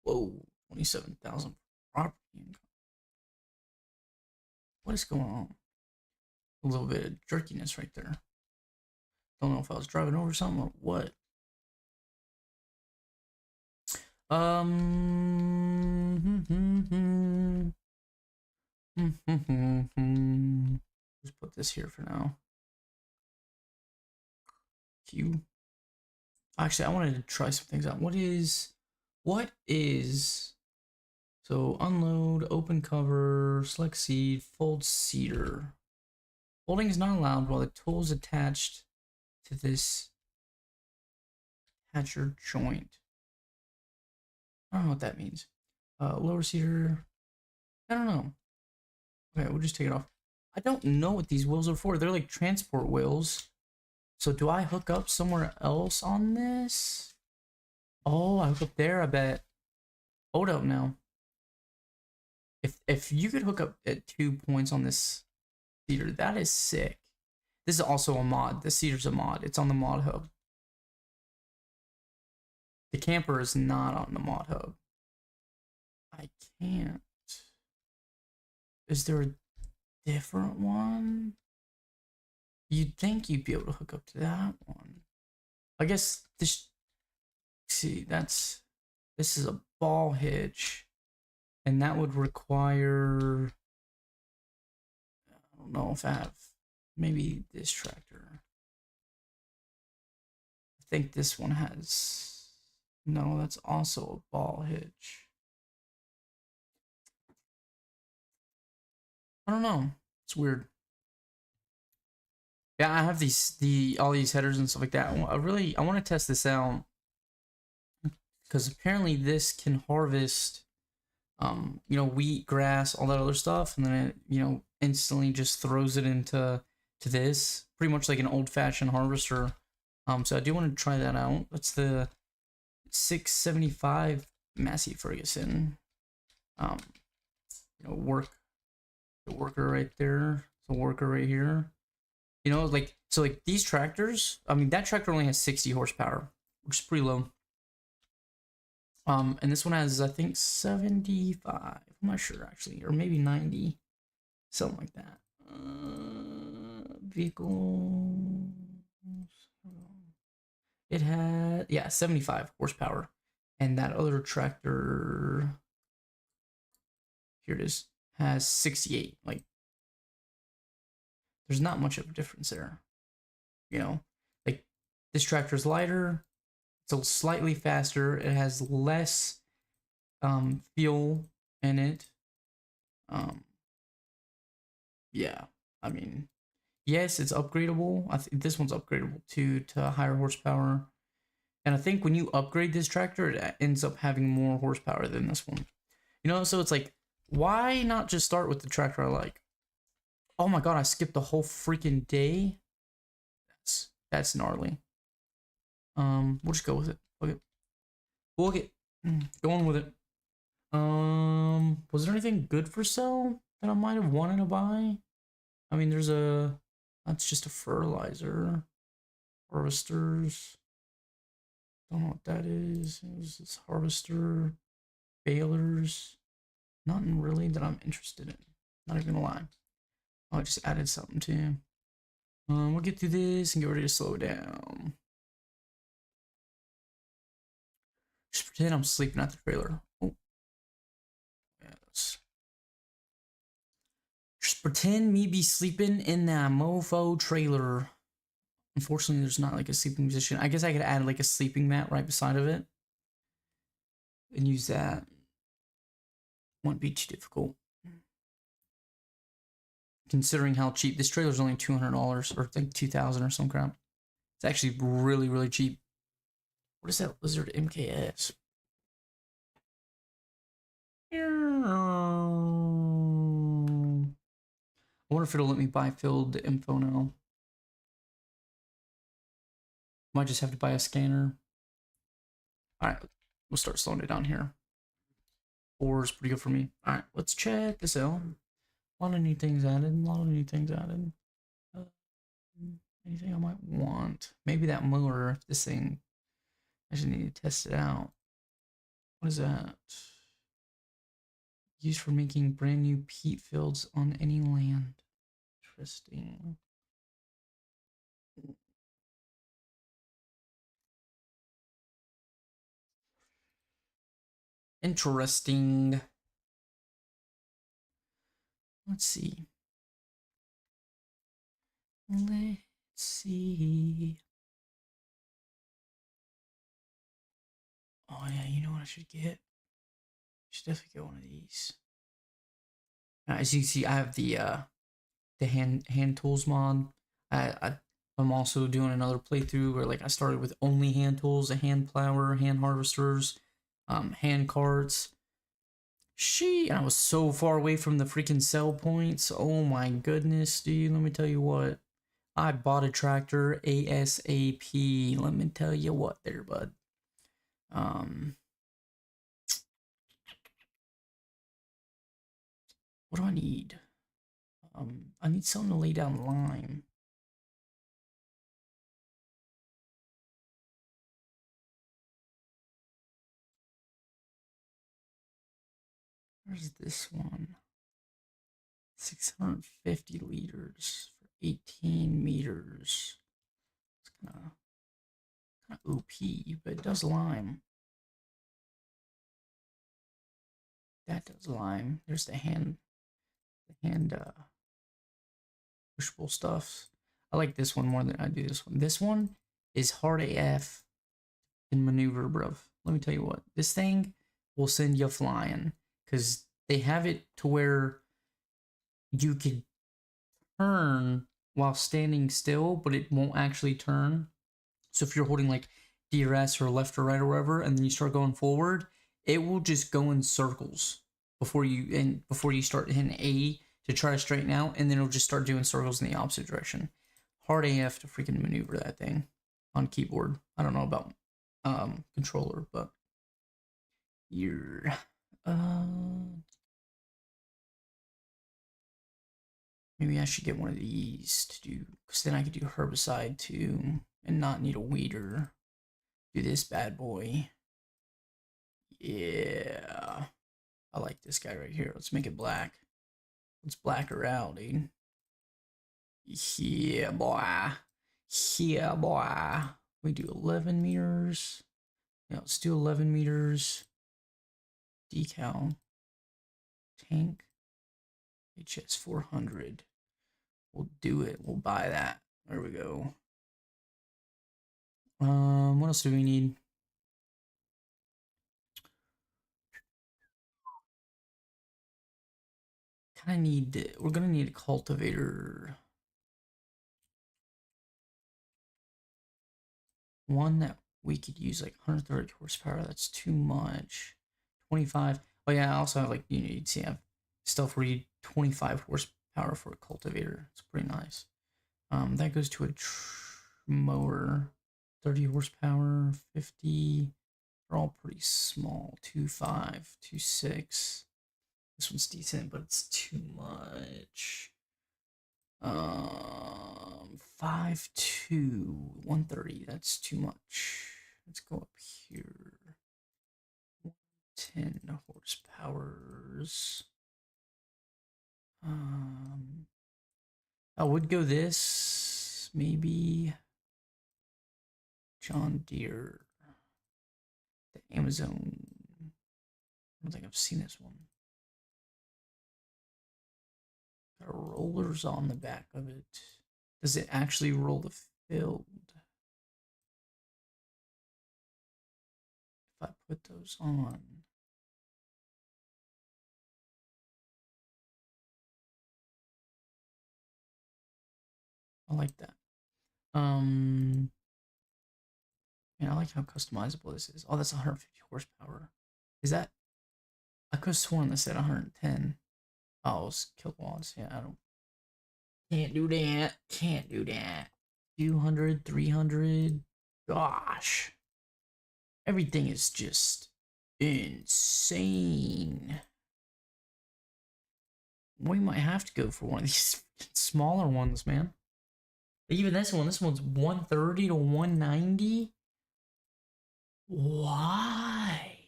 Whoa, 27,000 property income. What is going on? A little bit of jerkiness right there. Don't know if I was driving over something or what. Just put this here for now. Q. Actually, I wanted to try some things out. What is so unload, open cover, select seed, fold cedar. Folding is not allowed while the tool is attached to this attach joint. I don't know what that means. Lower cedar. I don't know. Okay, we'll just take it off. I don't know what these wheels are for. They're like transport wheels. So do I hook up somewhere else on this? Oh, I hook up there, I bet. Hold up now. If you could hook up at 2 points on this cedar, that is sick. This is also a mod. The cedar's a mod. It's on the mod hub. The camper is not on the mod hub. I can't. Is there a different one? You'd think you'd be able to hook up to that one. I guess this. See, this is a ball hitch, and that would require. I don't know if I have maybe this tractor. I think this one has. No, that's also a ball hitch. I don't know. It's weird. Yeah, I have all these headers and stuff like that. I want to test this out because apparently this can harvest, wheat, grass, all that other stuff, and then it, instantly just throws it into this, pretty much like an old-fashioned harvester. So I do want to try that out. That's the 675 Massey Ferguson. The worker right there, the worker right here. So these tractors, I mean, that tractor only has 60 horsepower, which is pretty low. And this one has, I think, 75. I'm not sure, actually, or maybe 90. Something like that. Vehicle. It had, 75 horsepower. And that other tractor, here it is, has 68. Like, there's not much of a difference there. Like this tractor is lighter, it's slightly faster, it has less fuel in it. Yeah, I mean, yes, it's upgradable. I think this one's upgradable too to higher horsepower. And I think when you upgrade this tractor, it ends up having more horsepower than this one. So it's like, why not just start with the tractor I like? Oh my god, I skipped the whole freaking day. That's gnarly. We'll just go with it. Okay. Okay. Going with it. Was there anything good for sale that I might have wanted to buy? I mean, that's just a fertilizer. Harvesters. Don't know what that is. This harvester. Balers. Nothing really that I'm interested in. Not even gonna lie. Oh, I just added something too. We'll get through this and get ready to slow down. Just pretend I'm sleeping at the trailer. Oh, yes. Just pretend me be sleeping in that mofo trailer. Unfortunately, there's not like a sleeping position. I guess I could add like a sleeping mat right beside of it and use that. Won't be too difficult. Considering how cheap this trailer is, only $200 or like 2,000 or some crap. It's actually really, really cheap. What is that lizard MKS? I wonder if it'll let me buy filled info now. Might just have to buy a scanner. Alright, we'll start slowing it down here. 4 is pretty good for me. Alright, let's check this out. A lot of new things added. A lot of new things added. Anything I might want? Maybe that mower, if this thing. I just need to test it out. What is that? Used for making brand new peat fields on any land. Interesting. Interesting. Let's see. Let's see. Oh yeah, you know what I should get? I should definitely get one of these. As you can see, I have the hand tools mod. I'm also doing another playthrough where like I started with only hand tools, a hand plower, hand harvesters, hand carts. And I was so far away from the freaking sell points. Oh my goodness, dude. Let me tell you what. I bought a tractor ASAP. Let me tell you what there, bud. What do I need? I need something to lay down lime. Where's this one? 650 liters for 18 meters. It's kind of OP, but it does lime. That does lime. There's the hand pushable stuff. I like this one more than I do this one. This one is hard AF in maneuver, bruv. Let me tell you what, this thing will send you flying because they have it to where you could turn while standing still, but it won't actually turn. So if you're holding like DRS or left or right or whatever, and then you start going forward, it will just go in circles before you start hitting A to try to straighten out, and then it'll just start doing circles in the opposite direction. Hard AF to freaking maneuver that thing on keyboard. I don't know about controller, but you're maybe I should get one of these to do, because then I could do herbicide too and not need a weeder. Do this bad boy. Yeah. I like this guy right here. Let's make it black. Let's black her out, dude. Yeah, boy. Yeah, boy. We do 11 meters. Yeah, let's do 11 meters. Decal. Tank. HS 400. We'll do it. We'll buy that. There we go. What else do we need? We're gonna need a cultivator. One that we could use like 130 horsepower. That's too much. 25. Oh yeah, I also have like, you'd see I have stuff where you 25 horsepower for a cultivator. It's pretty nice. That goes to a mower. 30 horsepower, 50. They're all pretty small. 2.5, 2.6. This one's decent, but it's too much. 5.2, 130. That's too much. Let's go up here. 10 horsepowers. I would go this, maybe John Deere, the Amazon. I don't think I've seen this one. Got rollers on the back of it. Does it actually roll the field? If I put those on. I like that. Man, I like how customizable this is. Oh, that's 150 horsepower. Is that? I could have sworn this said 110. Oh, it's kilowatts. Yeah, I don't. Can't do that. Can't do that. 200, 300. Gosh. Everything is just insane. We might have to go for one of these smaller ones, man. Even this one's 130 to 190. Why?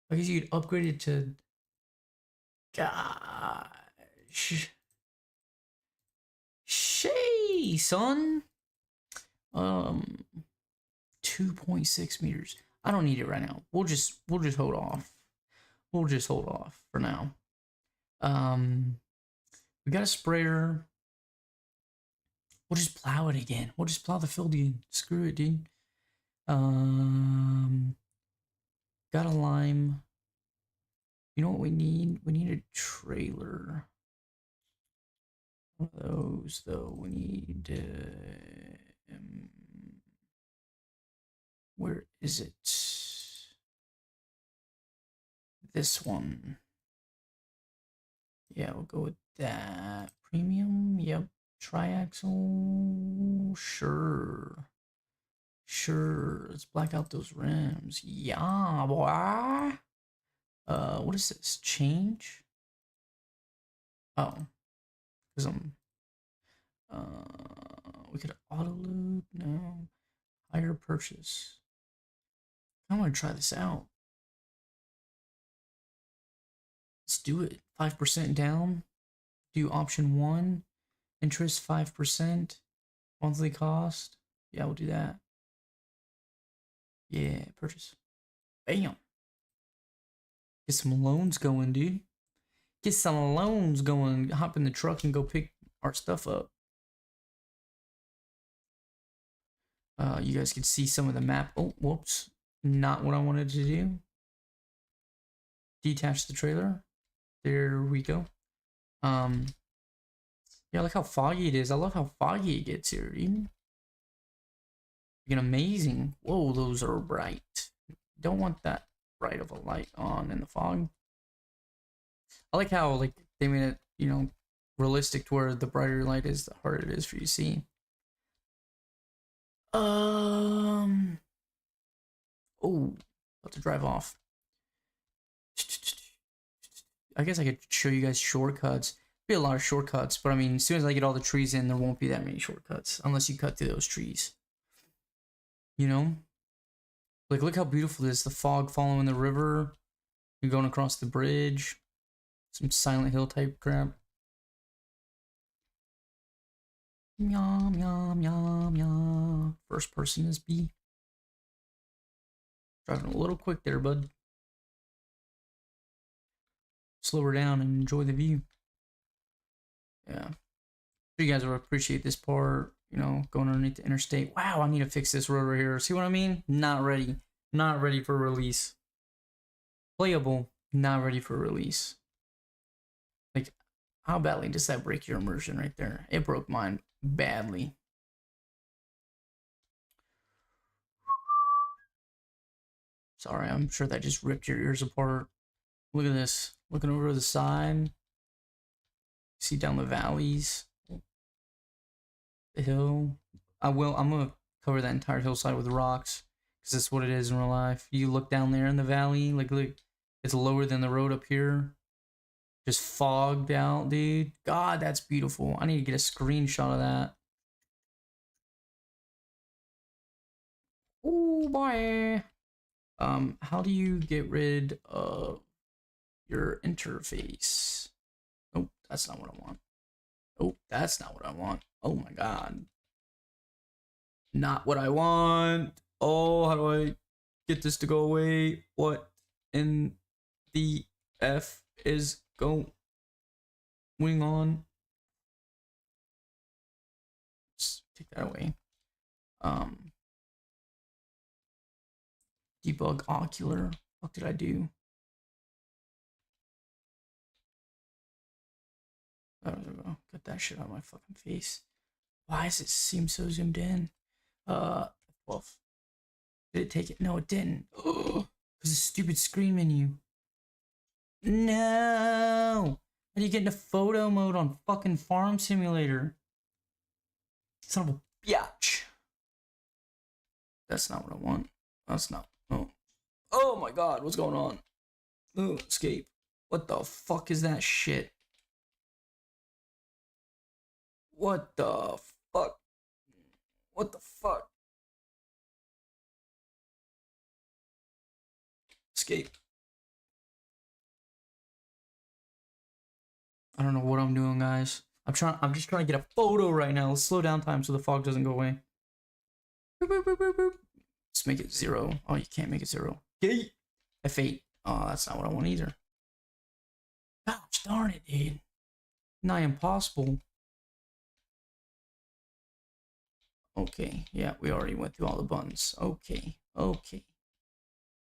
I guess you'd upgrade it to. Gosh. Shay, son. 2.6 meters. I don't need it right now. We'll just hold off. We'll just hold off for now. We got a sprayer. We'll just plow it again. We'll just plow the field again. Screw it, dude. Got a lime. You know what we need? We need a trailer. One of those, though. We need. Where is it? This one. Yeah, we'll go with that. Premium, yep. Triaxle, sure. Sure, let's black out those rims. Yeah, boy. What is this? Change? Oh, because we could auto load, no. Higher purchase. I want to try this out. Let's do it. 5% down. Do option 1. Interest 5%. Monthly cost. Yeah, we'll do that. Yeah, purchase. Bam. Get some loans going, dude. Get some loans going. Hop in the truck and go pick our stuff up. You guys can see some of the map. Oh, whoops. Not what I wanted to do. Detach the trailer. There we go. Yeah, look how foggy it is. I love how foggy it gets here, dude. Freaking amazing. Whoa, those are bright. Don't want that bright of a light on in the fog. I like how they made it, you know, realistic to where the brighter light is, the harder it is for you to see. Oh, about to drive off. I guess I could show you guys shortcuts. Be a lot of shortcuts, but I mean, as soon as I get all the trees in, there won't be that many shortcuts unless you cut through those trees. You know, like look how beautiful this is. The fog following the river. You're going across the bridge. Some Silent Hill type crap. Yum yum yum yum. First person is B. Driving a little quick there, bud. Slow her down and enjoy the view. Yeah. You guys will appreciate this part, you know, going underneath the interstate. Wow, I need to fix this road right here. See what I mean? Not ready. Not ready for release. Playable, not ready for release. Like, how badly does that break your immersion right there? It broke mine badly. Sorry, I'm sure that just ripped your ears apart. Look at this. Looking over the side. See down the valleys. The hill. I'm gonna cover that entire hillside with rocks. Because that's what it is in real life. You look down there in the valley, like look, it's lower than the road up here. Just fogged out, dude. God, that's beautiful. I need to get a screenshot of that. Oh boy. How do you get rid of your interface? Oh, that's not what I want. Oh, that's not what I want. Oh my god. Not what I want. Oh, how do I get this to go away? What in the F is going on? Let's take that away. Debug ocular. What did I do? There we go. Get that shit out of my fucking face. Why does it seem so zoomed in? Well, did it take it? No, it didn't. Because the stupid screen menu. No! How do you get into photo mode on fucking Farm Simulator? Son of a bitch. That's not what I want. That's not. Oh. Oh my god, what's going on? Oh, escape. What the fuck is that shit? What the fuck? What the fuck? Escape. I don't know what I'm doing, guys. I'm just trying to get a photo right now. Let's slow down time so the fog doesn't go away. Boop, boop, boop, boop, boop. Let's make it 0. Oh, you can't make it 0. Yay! F8. Oh, that's not what I want either. Gosh darn it, dude. Nigh impossible. Okay, yeah, we already went through all the buttons. Okay, okay.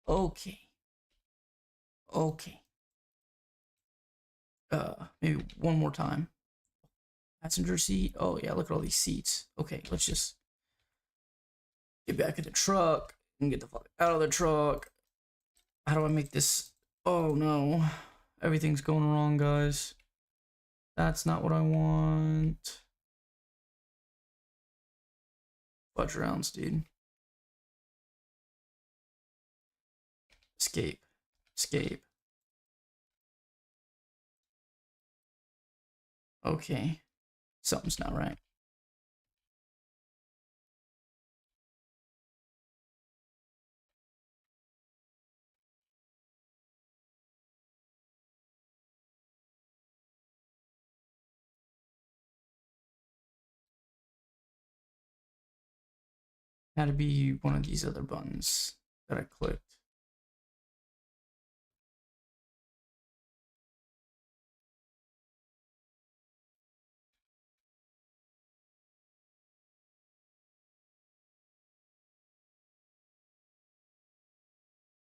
Okay. Okay. Maybe one more time. Passenger seat. Oh yeah, look at all these seats. Okay, let's just get back in the truck and get the fuck out of the truck. How do I make this? Oh no, everything's going wrong, guys. That's not what I want. Fudge rounds, dude. Escape. Escape. Okay. Something's not right. Had to be one of these other buttons that I clicked.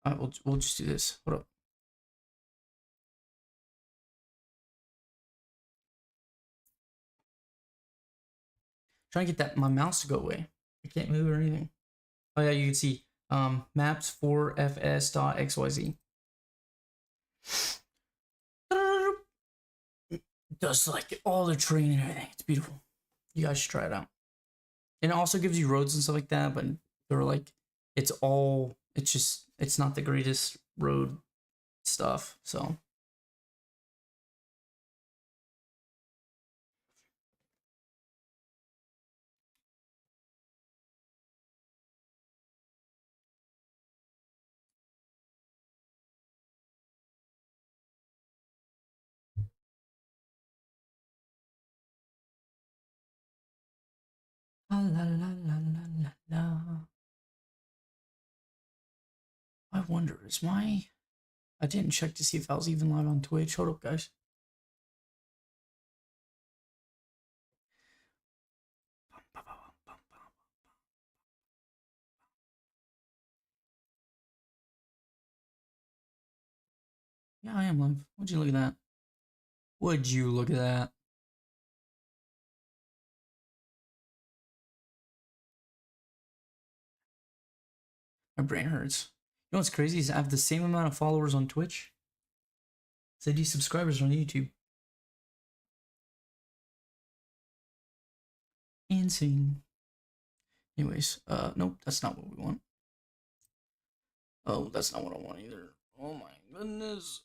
All right, we'll just do this. Hold up. Trying to get that my mouse to go away. I can't move or anything. Oh yeah, you can see maps for fs.xyz. Does like all the terrain and everything. It's beautiful. You guys should try it out. And it also gives you roads and stuff like that, but they're like it's not the greatest road stuff. So la la la la la la. I wonder, I didn't check to see if I was even live on Twitch. Hold up, guys. Yeah, I am live. Would you look at that? Would you look at that? My brain hurts. You know what's crazy is I have the same amount of followers on Twitch as I do subscribers on YouTube. Insane. Anyways, nope, that's not what we want. Oh, that's not what I want either. Oh my goodness.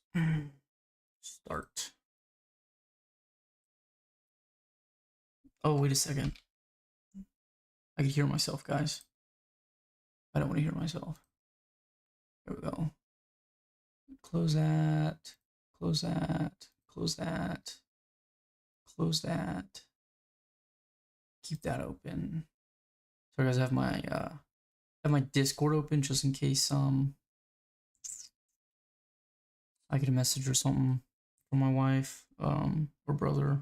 Start. Oh, wait a second. I can hear myself, guys. I don't want to hear myself. There we go. Close that. Close that. Close that. Close that. Keep that open. So guys, I have my Discord open just in case I get a message or something from my wife, or brother,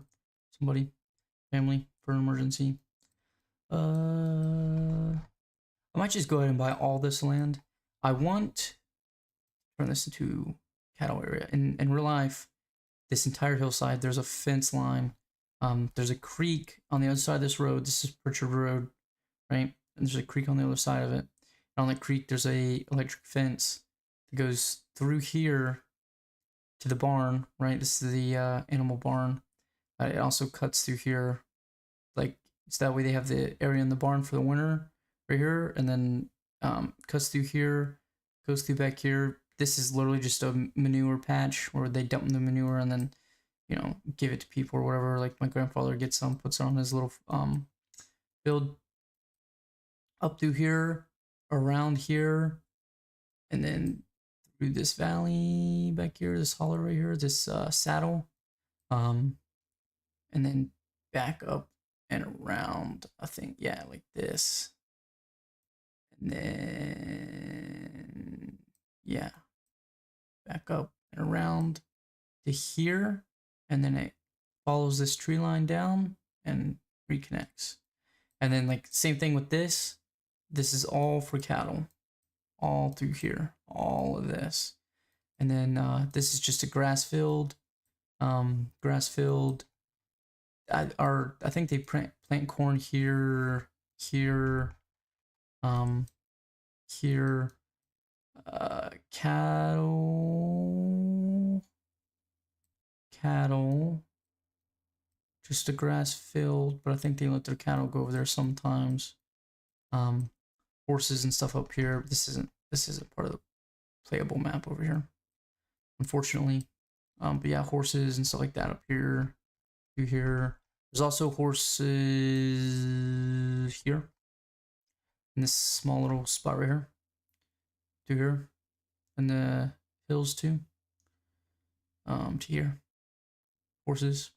somebody, family for an emergency. I might just go ahead and buy all this land. I want to turn this into cattle area. In real life, this entire hillside, there's a fence line. There's a creek on the other side of this road. This is Pritchard Road, right? And there's a creek on the other side of it. And on that creek, there's a electric fence that goes through here to the barn, right? This is the animal barn. It also cuts through here, like so that way they have the area in the barn for the winter right here, and then cuts through here, goes through back here. This is literally just a manure patch where they dump the manure and then, you know, give it to people or whatever. Like my grandfather gets some, puts it on his little field up through here, around here, and then through this valley back here, this hollow right here, this saddle, and then back up and around, I think, yeah, like this. And then, yeah, back up and around to here. And then it follows this tree line down and reconnects. And then, like, same thing with this. This is all for cattle, all through here, all of this. And then this is just a grass field. Grass field. I think they plant corn here, here, here, cattle, just a grass field, but I think they let their cattle go over there sometimes. Horses and stuff up here. This isn't part of the playable map over here, unfortunately. But yeah, horses and stuff like that up here, through here. There's also horses here in this small little spot right here, to here, and the hills too. To here, horses.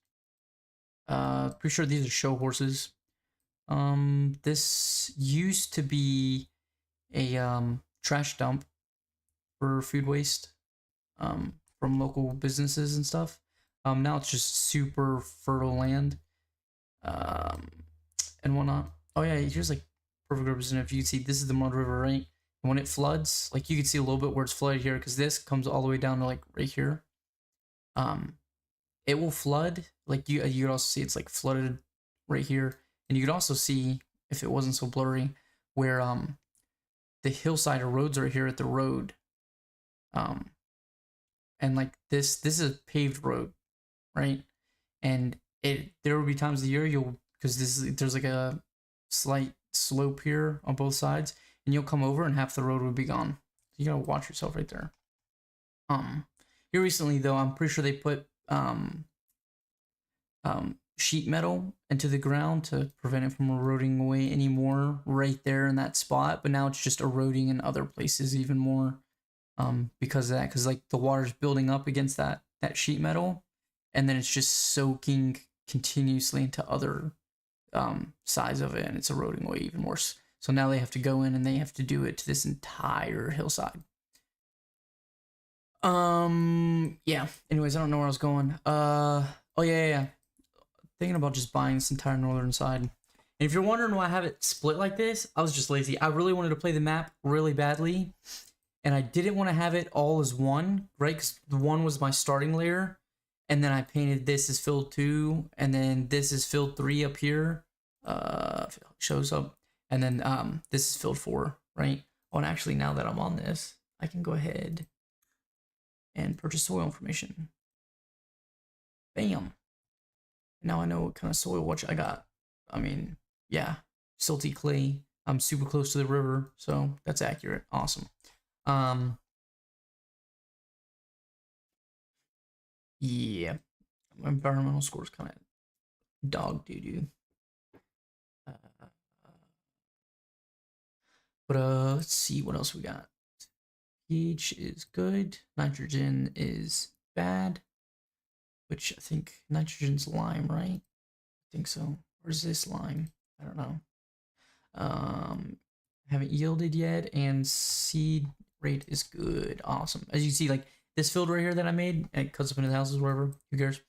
Pretty sure these are show horses. This used to be a trash dump for food waste, from local businesses and stuff. Now it's just super fertile land, and whatnot. Oh yeah, here's like perfect representative. You can see this is the Mud River, right? And when it floods, like you can see a little bit where it's flooded here, because this comes all the way down to like right here. It will flood. Like you could also see it's like flooded right here, and you could also see, if it wasn't so blurry, where the hillside erodes right here at the road. And like this is a paved road, right? And there will be times of the year because there's like a slight slope here on both sides, and you'll come over and half the road would be gone. You gotta watch yourself right there. Here recently though, I'm pretty sure they put sheet metal into the ground to prevent it from eroding away anymore right there in that spot, but now it's just eroding in other places even more, because of that, because like the water's building up against that sheet metal, and then it's just soaking continuously into other sides of it, and it's eroding away even worse. So now they have to go in and they have to do it to this entire hillside. Yeah, anyways, I don't know where I was going. Oh yeah, thinking about just buying this entire northern side. And if you're wondering why I have it split like this, I was just lazy. I really wanted to play the map really badly, and I didn't want to have it all as one, right? Because the one was my starting layer, and then I painted this as filled 2, and then this is filled 3 up here. Shows up, and then this is filled 4, right? Oh, and actually, now that I'm on this, I can go ahead and purchase soil information. Bam. Now I know what kind of soil which I got. I mean, yeah, silty clay. I'm super close to the river, so that's accurate. Awesome. Yeah, my environmental score is kind of dog doo-doo. But let's see what else we got. pH is good. Nitrogen is bad. Which I think nitrogen's lime, right? I think so. Or is this lime? I don't know. Haven't yielded yet, and seed rate is good. Awesome. As you see, like this field right here that I made, it cuts up into houses, wherever. Who cares?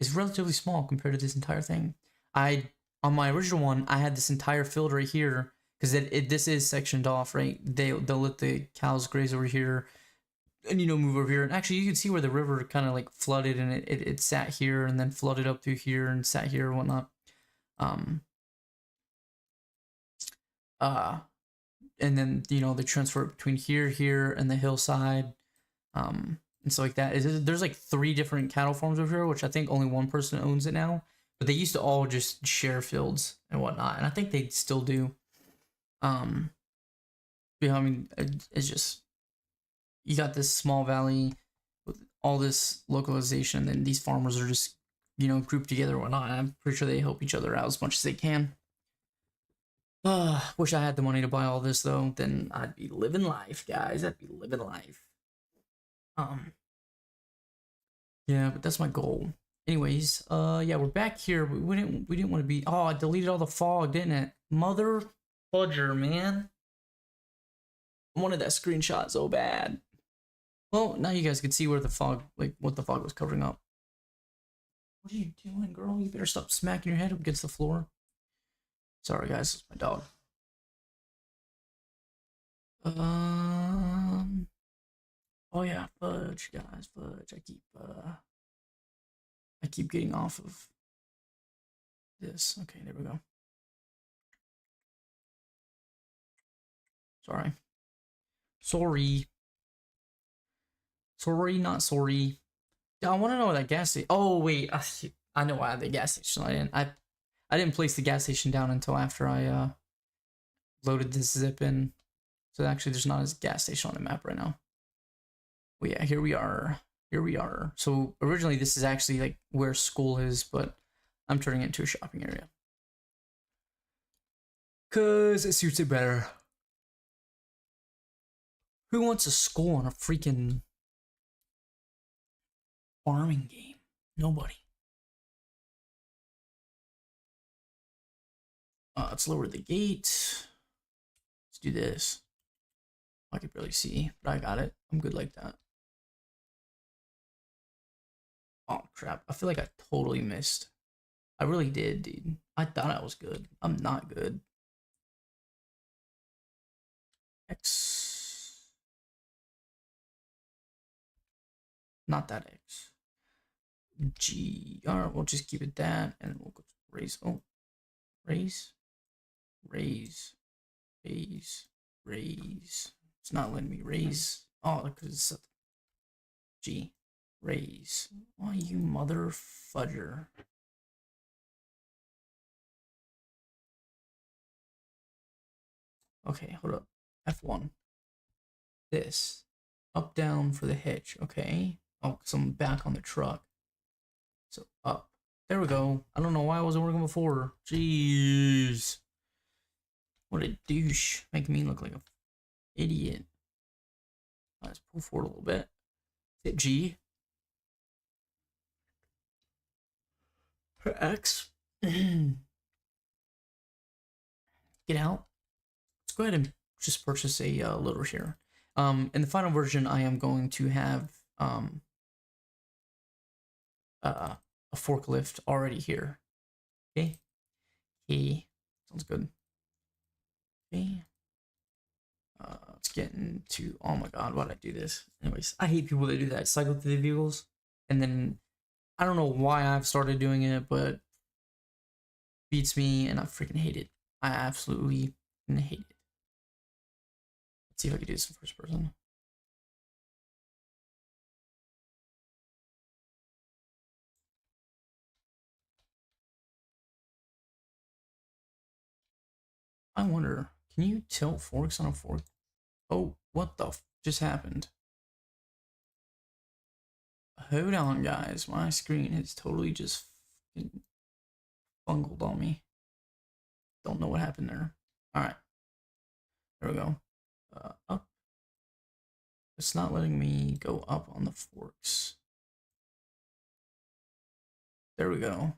Is relatively small compared to this entire thing. On my original one, I had this entire field right here because this is sectioned off, right? They'll let the cows graze over here, and move over here. And actually, you can see where the river kind of like flooded, and it sat here, and then flooded up through here, and sat here and whatnot. Um. And then they transfer between here, and the hillside, and stuff like that. There's like 3 different cattle farms over here, which I think only one person owns it now. But they used to all just share fields and whatnot, and I think they still do. Yeah, I mean, it's just you got this small valley with all this localization, and then these farmers are just grouped together and whatnot. I'm pretty sure they help each other out as much as they can. Wish I had the money to buy all this though. Then I'd be living life, guys. I'd be living life. Yeah, but that's my goal. Anyways, yeah, we're back here. We didn't want to be. Oh, I deleted all the fog, didn't it? Mother fudger, man. I wanted that screenshot so bad. Well, now you guys can see where the fog, like what the fog was covering up. What are you doing, girl? You better stop smacking your head up against the floor. Sorry, guys, it's my dog. Oh yeah, fudge, guys, fudge. I keep getting off of this. Okay, there we go. Sorry. Sorry, not sorry. I want to know that gas station. Oh wait, I know why I had the gas station. I didn't place the gas station down until after I loaded this zip in. So actually, there's not a gas station on the map right now. Well, yeah, here we are. Here we are. So originally, this is actually like where school is, but I'm turning it into a shopping area. Cause it suits it better. Who wants a school on a freaking farming game? Nobody. Let's lower the gate. Let's do this. I can barely see, but I got it. I'm good like that. Oh crap! I feel like I totally missed. I really did, dude. I thought I was good. I'm not good. X. Not that X. G. Alright, we'll just keep it that, and we'll go raise. Oh, raise. Raise. Raise. Raise. It's not letting me raise. Oh, because it's set. G. Raise. Why, you mother fudger. Okay, hold up. F1. This. Up, down for the hitch. Okay. Oh, because I'm back on the truck. So up. There we go. I don't know why I wasn't working before. Jeez. What a douche. Making me look like an idiot. Let's pull forward a little bit. Hit G. X. Get out. Let's go ahead and just purchase a loader here. In the final version, I am going to have a forklift already here. Okay. Okay. Sounds good. Okay. Let's get into. Oh my god, why'd I do this? Anyways, I hate people that do that. Cycle through the vehicles, and then I don't know why I've started doing it, but beats me, and I freaking hate it. I absolutely hate it. Let's see if I can do this in first person. I wonder, can you tilt forks on a fork? Oh, what the just happened? Hold on, guys. My screen has totally just bungled on me. Don't know what happened there. All right. There we go. Up. It's not letting me go up on the forks. There we go.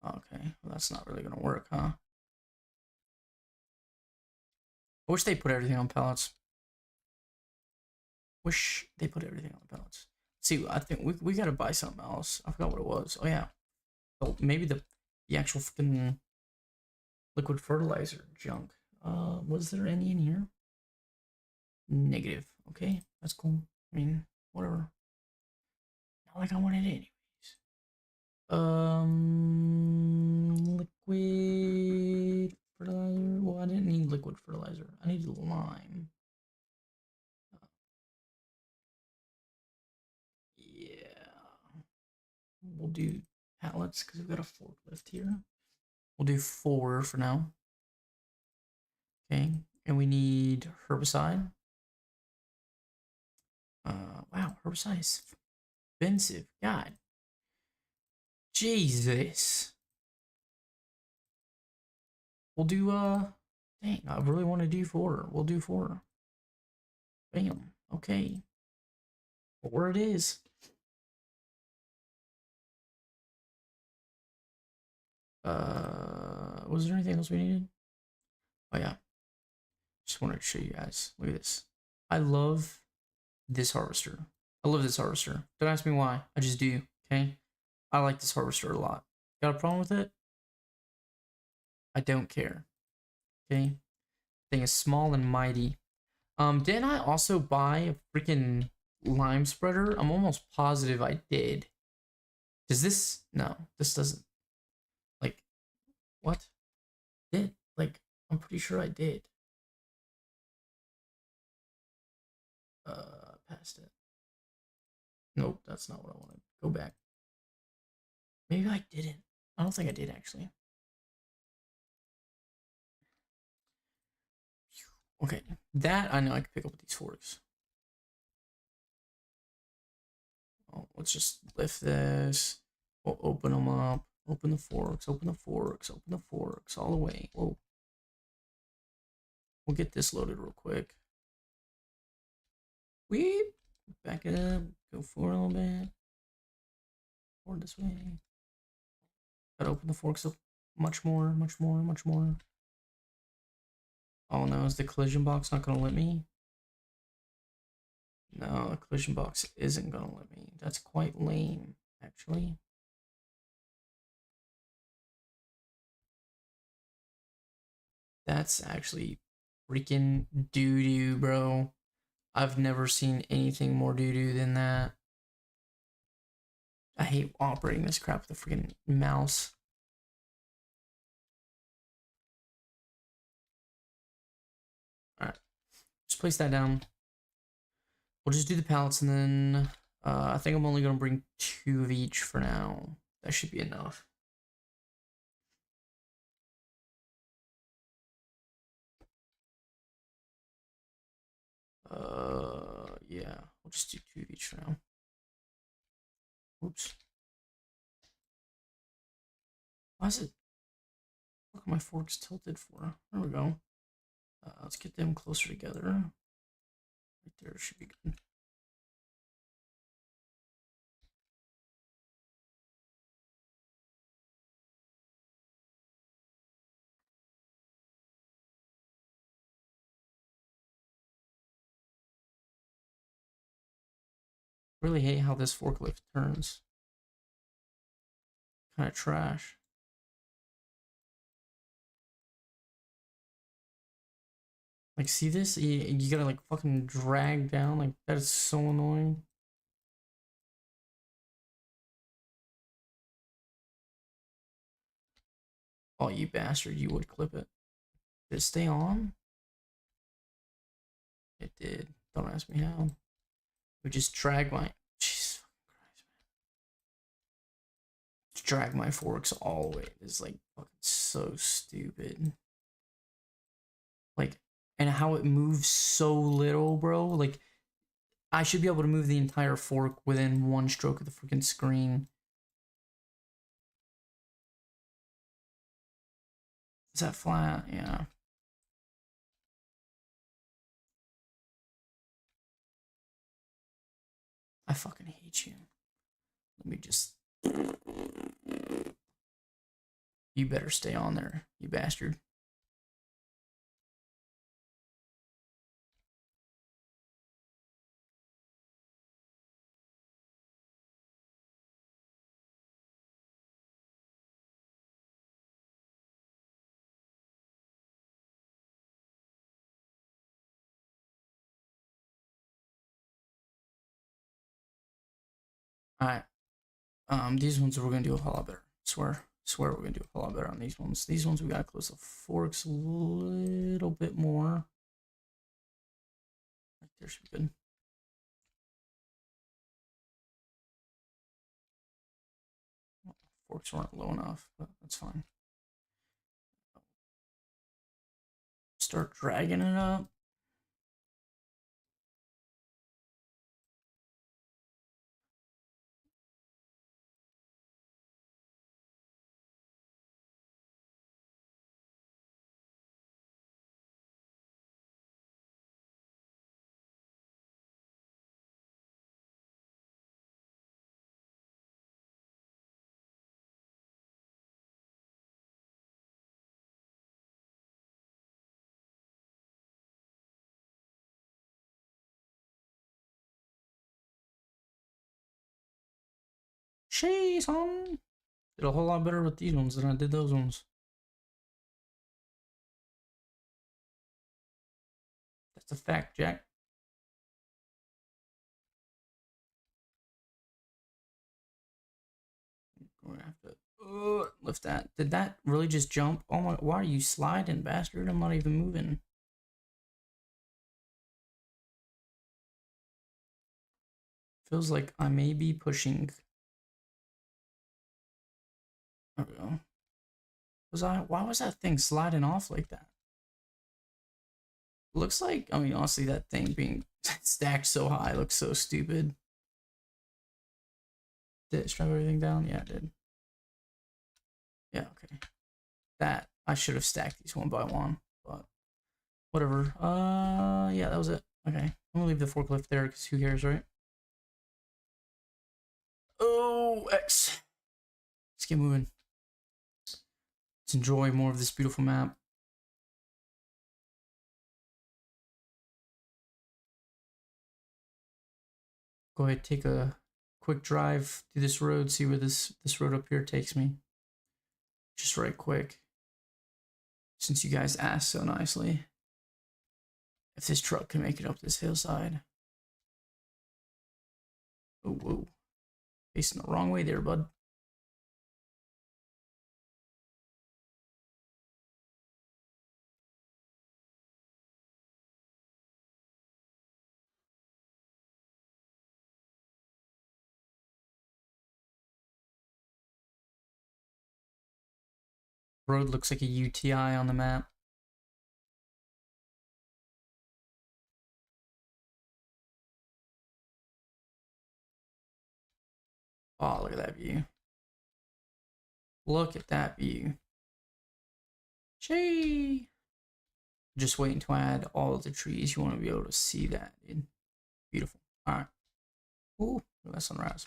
Okay, well, that's not really gonna work, huh? I wish they put everything on pallets. Wish they put everything on pallets. See, I think we gotta buy something else. I forgot what it was. Oh yeah. Oh, maybe the actual fucking liquid fertilizer junk. Was there any in here? Negative. Okay, that's cool. I mean, whatever. Not like I wanted it anyways. Liquid fertilizer. Well, I didn't need liquid fertilizer. I needed lime. Yeah. We'll do pallets because we've got a forklift here. We'll do 4 for now. Okay, and we need herbicide. Wow, herbicide is expensive. God, Jesus. We'll do dang, I really want to do 4. We'll do 4. Bam. Okay. 4 it is. Was there anything else we needed? Oh yeah. Just wanted to show you guys. Look at this. I love this harvester. I love this harvester. Don't ask me why. I just do. Okay. I like this harvester a lot. Got a problem with it? I don't care. Okay. Thing is small and mighty. Didn't I also buy a freaking lime spreader? I'm almost positive I did. Does this? No, this doesn't. Like, what? Did? Like, I'm pretty sure I did. Past it. Nope, that's not what I wanted. Go back. Maybe I didn't. I don't think I did actually. Okay, that I know I can pick up with these forks. Oh, let's just lift this. We'll open them up. Open the forks. Open the forks. Open the forks all the way. Whoa. We'll get this loaded real quick. Weep. Back it up. Go forward a little bit. Forward this way. Gotta open the forks up much more, much more, much more. Oh no, is the collision box not gonna let me? No, the collision box isn't gonna let me. That's quite lame, actually. That's actually freaking doo-doo, bro. I've never seen anything more doo-doo than that. I hate operating this crap with a freaking mouse. Alright. Just place that down. We'll just do the pallets and then I think I'm only gonna bring 2 of each for now. That should be enough. Yeah, we'll just do 2 of each for now. Oops. Why is it? Look at my forks tilted for. There we go. Let's get them closer together. Right there should be good. Really hate how this forklift turns. Kind of trash. Like, see this? You gotta like fucking drag down. Like, that is so annoying. Oh, you bastard! You would clip it. Did it stay on? It did. Don't ask me how. We just drag my. Jesus Christ, man. Just drag my forks all the way. It's like fucking so stupid. Like, and how it moves so little, bro. Like, I should be able to move the entire fork within 1 stroke of the freaking screen. Is that flat? Yeah. I fucking hate you. Let me just. You better stay on there, you bastard. Alright. These ones we're gonna do a whole lot better. Swear we're gonna do a whole lot better on these ones. These ones we gotta close the forks a little bit more. Right there should be good. Forks weren't low enough, but that's fine. Start dragging it up. Jeez, on. Did a whole lot better with these ones than I did those ones. That's a fact, Jack. We're gonna have to lift that. Did that really just jump? Oh my! Why are you sliding, bastard? I'm not even moving. Feels like I may be pushing. There we go. Why was that thing sliding off like that? Looks like, I mean, honestly, that thing being stacked so high looks so stupid. Did it strap everything down? Yeah, it did. Yeah, okay. That, I should have stacked these one by one, but whatever. Yeah, that was it. Okay, I'm gonna leave the forklift there because who cares, right? Oh, X. Let's get moving. Let's enjoy more of this beautiful map. Go ahead, take a quick drive through this road, see where this road up here takes me. Just right quick. Since you guys asked so nicely. If this truck can make it up this hillside. Oh, whoa. Facing the wrong way there, bud. Road looks like a UTI on the map. Oh, look at that view. Look at that view. Gee. Just wait until I add all of the trees. You want to be able to see that, dude. Beautiful. Alright. Ooh, that's sunrise.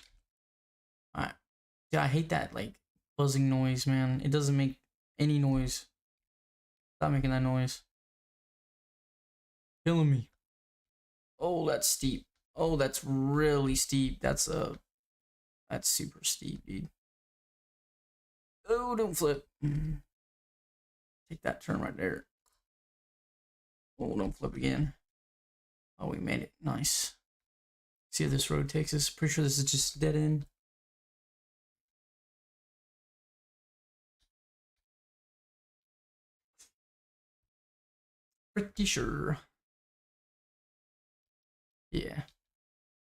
Alright. Yeah, I hate that, like, buzzing noise, man. It doesn't make any noise. Stop making that noise. Killing me. Oh, that's steep. Oh, that's really steep. That's super steep, dude. Oh, don't flip. Take that turn right there. Oh, don't flip again. Oh, we made it. Nice. See how this road takes us. Pretty sure this is just dead end. Pretty sure. Yeah.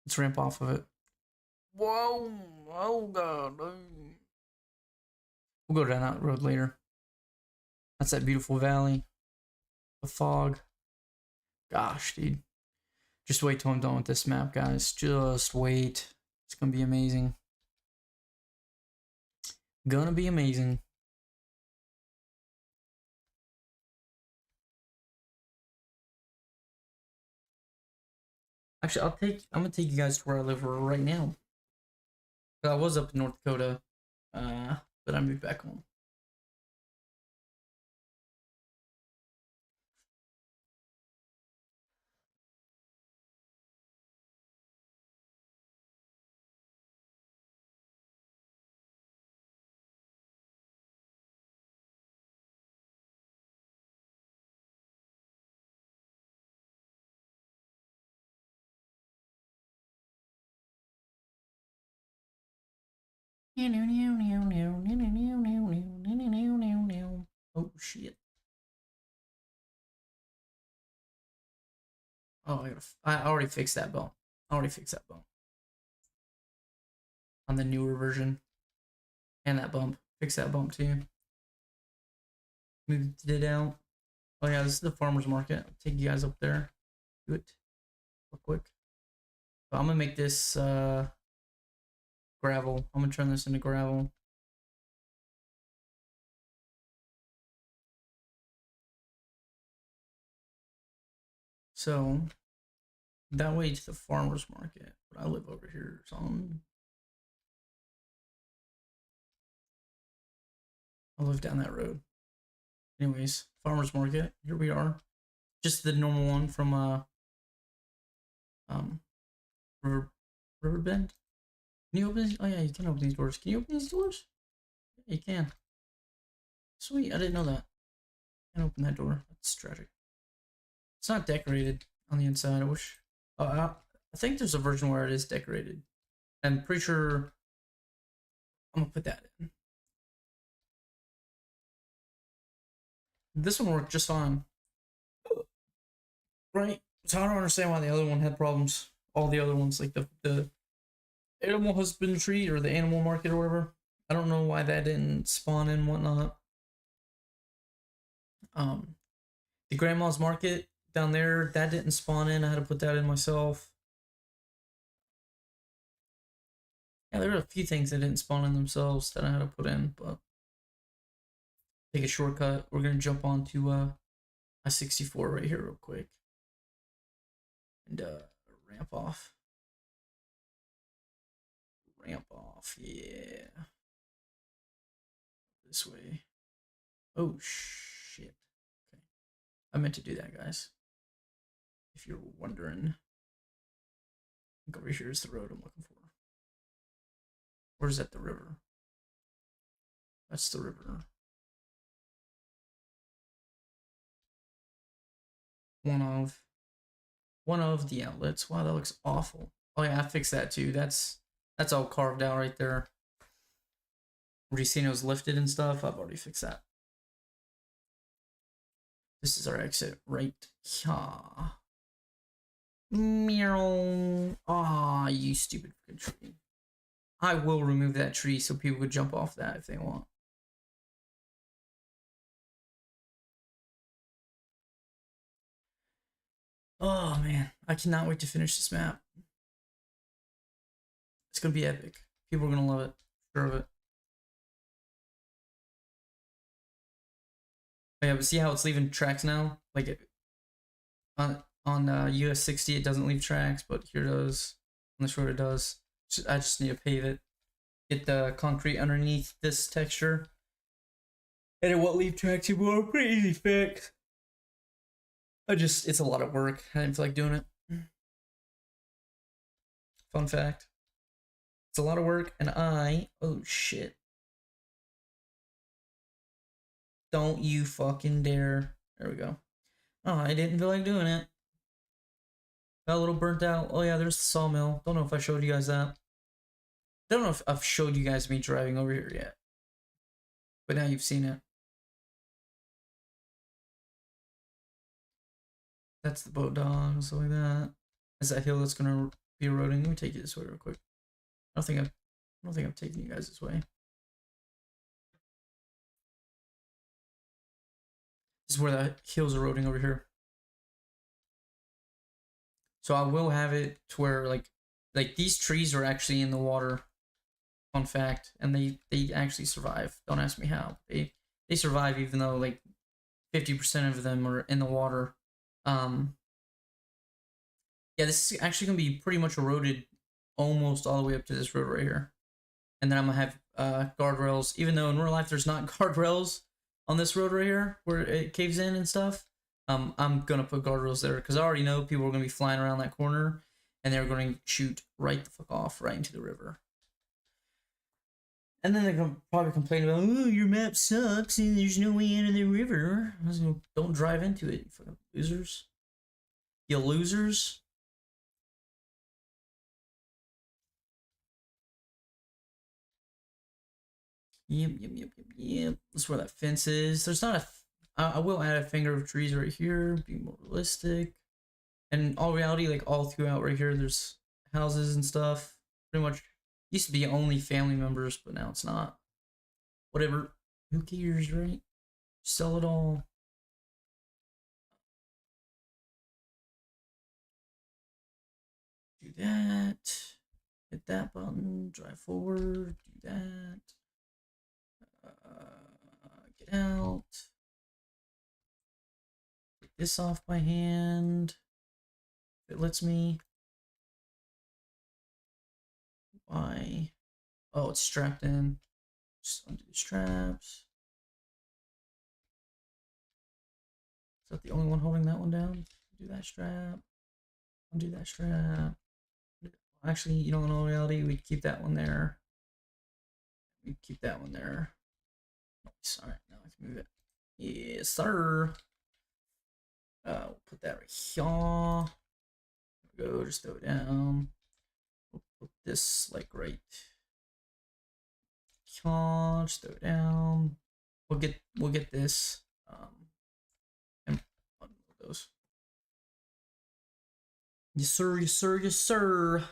Let's ramp off of it. Whoa. Oh, God. We'll go down that road later. That's that beautiful valley. The fog. Gosh, dude. Just wait till I'm done with this map, guys. Just wait. It's gonna be amazing. Gonna be amazing. Actually, I'm gonna take you guys to where I live right now. I was up in North Dakota, but I moved back home. Oh shit. Oh, I already fixed that bump. I already fixed that bump on the newer version. And that bump. Fix that bump too. Moved it out. Oh yeah, this is the farmer's market. I'll take you guys up there. Do it real quick. But I'm gonna make this gravel. I'm gonna turn this into gravel. So that way to the farmer's market. But I live over here, so I live down that road. Anyways, farmer's market. Here we are. Just the normal one from Riverbend. Can you open these? Oh yeah, you can open these doors. Can you open these doors? Yeah, you can. Sweet, I didn't know that. Can't open that door. That's tragic. It's not decorated on the inside. I wish. I think there's a version where it is decorated. I'm pretty sure. I'm gonna put that in. This one worked just fine. Right? So I don't understand why the other one had problems. All the other ones, like the animal husbandry or the animal market or whatever. I don't know why that didn't spawn and whatnot. The grandma's market down there, that didn't spawn in. I had to put that in myself. Yeah, there were a few things that didn't spawn in themselves that I had to put in, but take a shortcut. We're gonna jump onto I-64 right here real quick and ramp off. Ramp off, yeah. This way. Oh shit. Okay, I meant to do that, guys. If you're wondering, I think over here is the road I'm looking for. Where's that? The river. That's the river. One of the outlets. Wow, that looks awful. Oh yeah, I fixed that too. That's all carved out right there. Where you seen it was lifted and stuff. I've already fixed that. This is our exit right here. Meow. Ah, you stupid tree. I will remove that tree so people could jump off that if they want. Oh man, I cannot wait to finish this map. It's gonna be epic. People are gonna love it. Sure of it. Oh, yeah, but see how it's leaving tracks now? Like it, on US 60 it doesn't leave tracks, but here it does. On this road it does. I just need to pave it. Get the concrete underneath this texture. And it won't leave tracks anymore. Pretty easy fix. It's a lot of work. I didn't feel like doing it. Fun fact. It's a lot of work, and oh shit. Don't you fucking dare. There we go. Oh, I didn't feel like doing it. Got a little burnt out. Oh yeah, there's the sawmill. Don't know if I showed you guys that. Don't know if I've showed you guys me driving over here yet. But now you've seen it. That's the boat dogs, like that. Is that hill that's gonna be eroding? Let me take you this way real quick. I don't think I'm taking you guys this way. This is where the hill's eroding over here. So I will have it to where like these trees are actually in the water. Fun fact, and they actually survive. Don't ask me how. They survive even though like 50% of them are in the water. Yeah, this is actually gonna be pretty much eroded almost all the way up to this road right here. And then I'm gonna have guardrails, even though in real life there's not guardrails on this road right here where it caves in and stuff. I'm gonna put guardrails there because I already know people are gonna be flying around that corner and they're going to shoot right the fuck off right into the river. And then they're gonna probably complain about, oh, your map sucks and there's no way into the river. I was gonna, don't drive into it, you fucking losers. You losers. Yep. That's where that fence is. There's not a. I will add a finger of trees right here. Be more realistic. And in all reality, like all throughout right here, there's houses and stuff. Pretty much used to be only family members, but now it's not. Whatever. Who cares, right? Sell it all. Do that. Hit that button. Drive forward. Do that. Get out. Take this off by hand. If it lets me. Why? Oh, it's strapped in. Just undo the straps. Is that the only one holding that one down? Do that strap. Undo that strap. Actually, you know, in all reality, we keep that one there. We keep that one there. Sorry, now I can move it. Yes, sir. We'll put that right here. There we go. Just throw it down. We'll put this like right here. Just throw it down. We'll get this. And unload those. Yes, sir. Yes, sir. Yes, sir.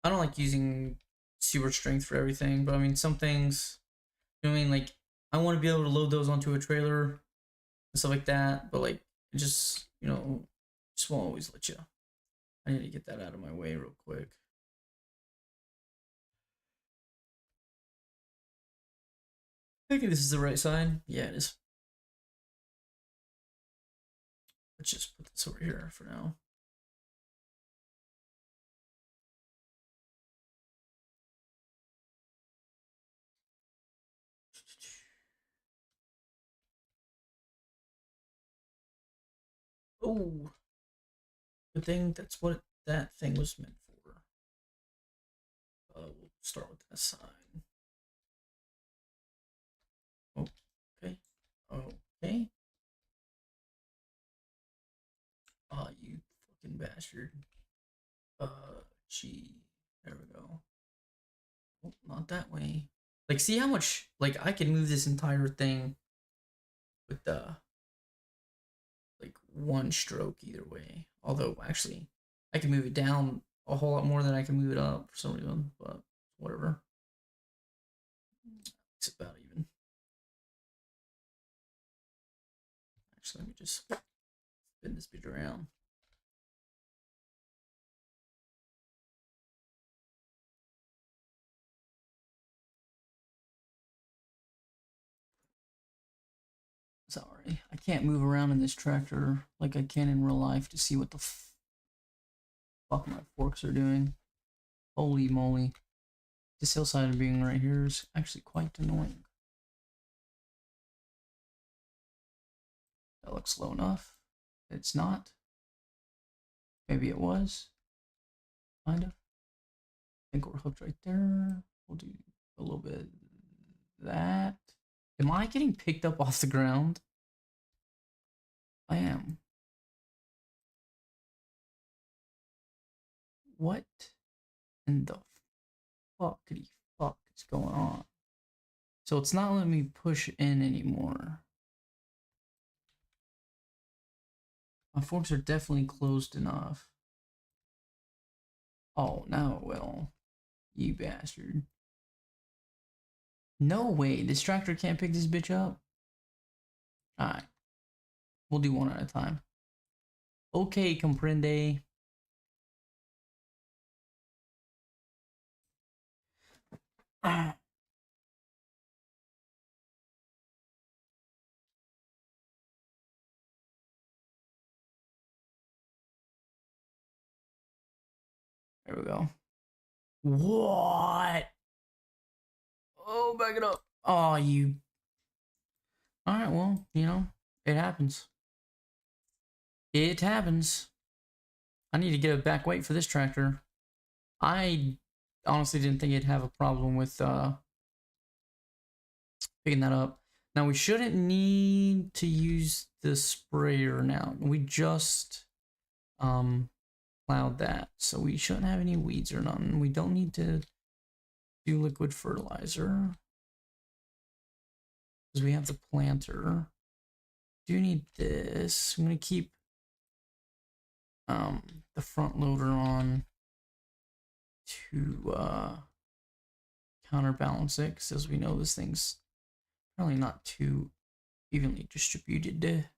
I don't like using super strength for everything, but I mean, some things, you know what I mean? Like, I want to be able to load those onto a trailer and stuff like that, but like, it just, you know, just won't always let you. I need to get that out of my way real quick. I think this is the right side. Yeah, it is. Let's just put this over here for now. Oh, good thing that's what that thing was meant for. We'll start with that side. Okay. Okay. Oh, you fucking bastard. Gee. There we go. Oh, not that way. Like, see how much, like, I can move this entire thing with the, like, one stroke either way. Although, actually, I can move it down a whole lot more than I can move it up for some reason, but whatever. It's about even. Actually, let me just spin this bitch around. Sorry, I can't move around in this tractor like I can in real life to see what the fuck my forks are doing. Holy moly. This hillside being right here is actually quite annoying. That looks slow enough. It's not. Maybe it was. Kind of. I think we're hooked right there. We'll do a little bit of that. Am I getting picked up off the ground? I am. What in the fuckity fuck is going on? So it's not letting me push in anymore. My forks are definitely closed enough. Oh, now it will. You bastard. No way, this tractor can't pick this bitch up? Alright. We'll do one at a time. Okay, comprende. There we go. What? Oh, back it up. Oh, you. Alright, well, you know, it happens. It happens. I need to get a back weight for this tractor. I honestly didn't think it'd have a problem with picking that up. Now, we shouldn't need to use the sprayer now. We just plowed that, so we shouldn't have any weeds or none. We don't need to do liquid fertilizer because we have the planter. Do need this. I'm gonna keep the front loader on to counterbalance it, because as we know, this thing's probably not too evenly distributed.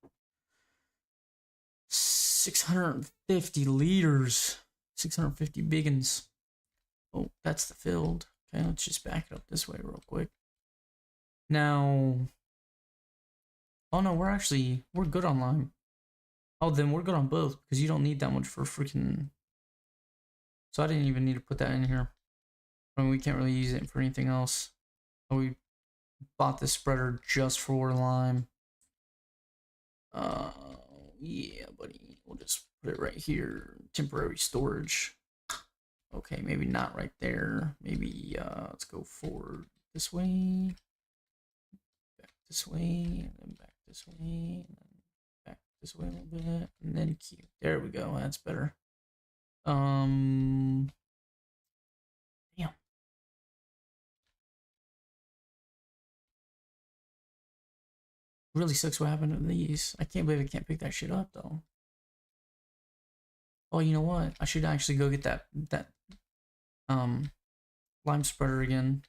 650 liters, 650 biggins. Oh, that's the filled. Okay, let's just back it up this way real quick. Now, oh no, we're good on lime. Oh, then we're good on both, because you don't need that much for freaking. So I didn't even need to put that in here. I mean, we can't really use it for anything else. Oh, we bought this spreader just for lime. Yeah, buddy. We'll just put it right here. Temporary storage. Okay, maybe not right there. Maybe let's go forward this way. Back this way, and then back this way, and then back this way a little bit, and then Q. There we go. That's better. Yeah. Really sucks what happened to these. I can't believe I can't pick that shit up though. Oh, you know what? I should actually go get that lime spreader again.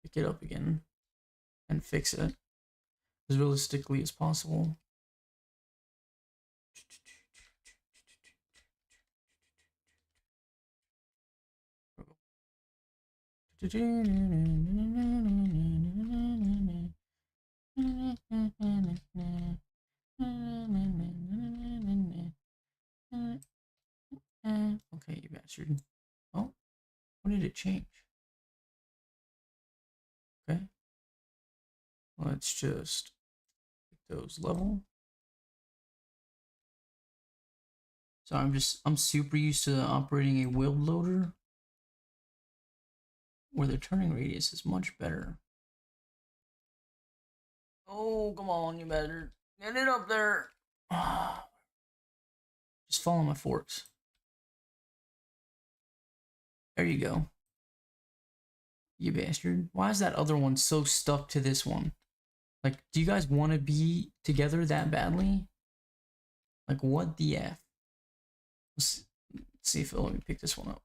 Pick it up again and fix it as realistically as possible. Okay, you bastard. Oh, what did it change? Okay. Let's just make those level. So I'm super used to operating a wheel loader where the turning radius is much better. Oh, come on, you better get it up there. Just follow my forks. There you go. You bastard. Why is that other one so stuck to this one? Like, do you guys want to be together that badly? Like, what the F? Let's see if it'll let me pick this one up.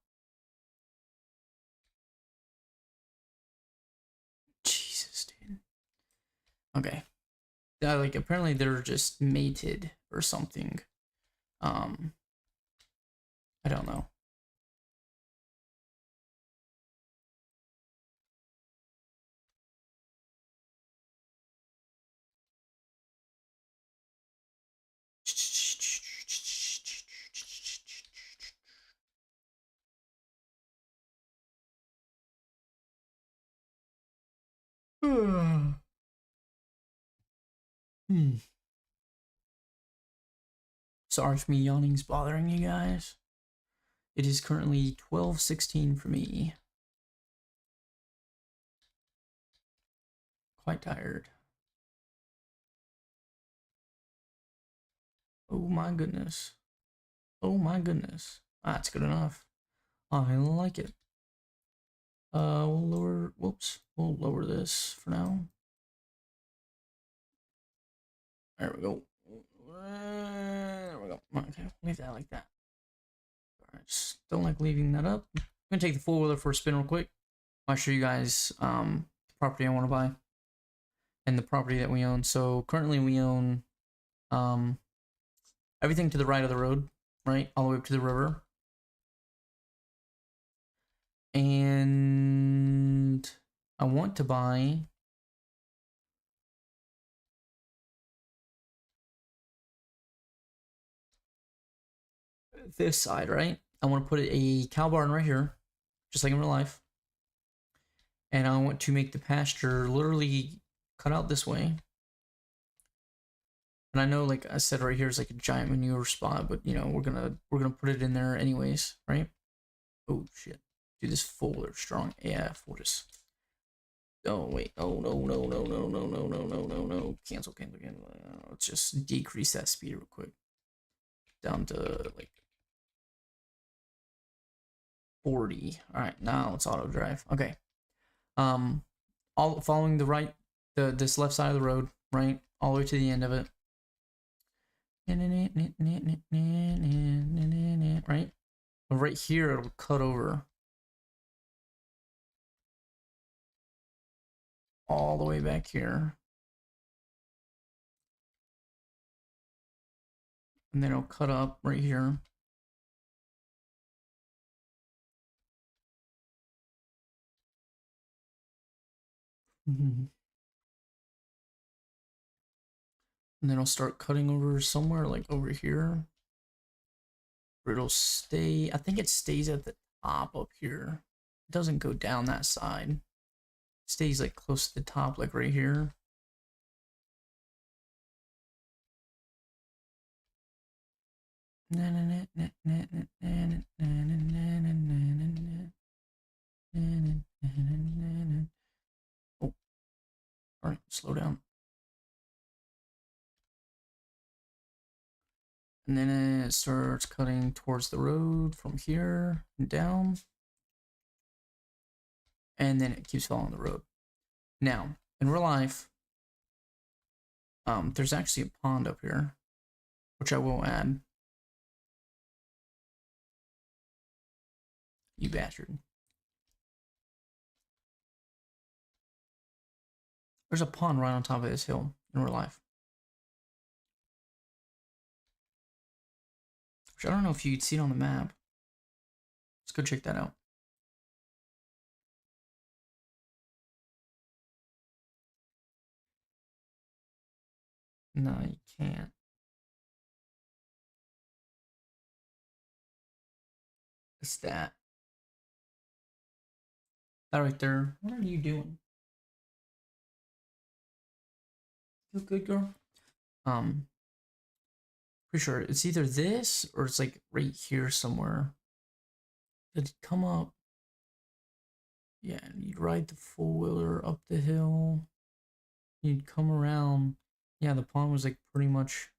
Jesus, dude. Okay. Like, apparently they're just mated or something. I don't know. Sorry if me yawning's bothering you guys. It is currently 12:16 for me. Quite tired. Oh my goodness. Oh my goodness. That's good enough. I like it. We'll lower, whoops, we'll lower this for now. There we go. There we go. Okay, leave that like that. Alright, just don't like leaving that up. I'm gonna take the four-wheeler for a spin real quick. I'll show you guys the property I want to buy and the property that we own. So currently we own everything to the right of the road, right? All the way up to the river. And I want to buy this side, right? I want to put a cow barn right here, just like in real life. And I want to make the pasture literally cut out this way. And I know, like I said, right here is like a giant manure spot, but you know, we're gonna put it in there anyways, right? Oh shit. Dude, this fuller strong AF. We'll just. Oh wait. Oh no. Cancel. Let's just decrease that speed real quick. Down to like 40. All right, now let's auto drive. Okay. All following the right, this left side of the road, right, all the way to the end of it. Right, but right here it'll cut over all the way back here, and then it'll cut up right here. And then it'll start cutting over somewhere like over here. Or it'll stay, I think it stays at the top up here. It doesn't go down that side. It stays like close to the top, like right here. Oh, all right, slow down. And then it starts cutting towards the road from here and down. And then it keeps following the road. Now, in real life, there's actually a pond up here, which I will add. You bastard. There's a pond right on top of this hill in real life. Which I don't know if you could see it on the map. Let's go check that out. No, you can't. It's that. That right there. What are you doing? Feel good, girl? Pretty sure it's either this or it's like right here somewhere. Did it come up? Yeah, you'd ride the four-wheeler up the hill. You'd come around. Yeah, the pond was like pretty much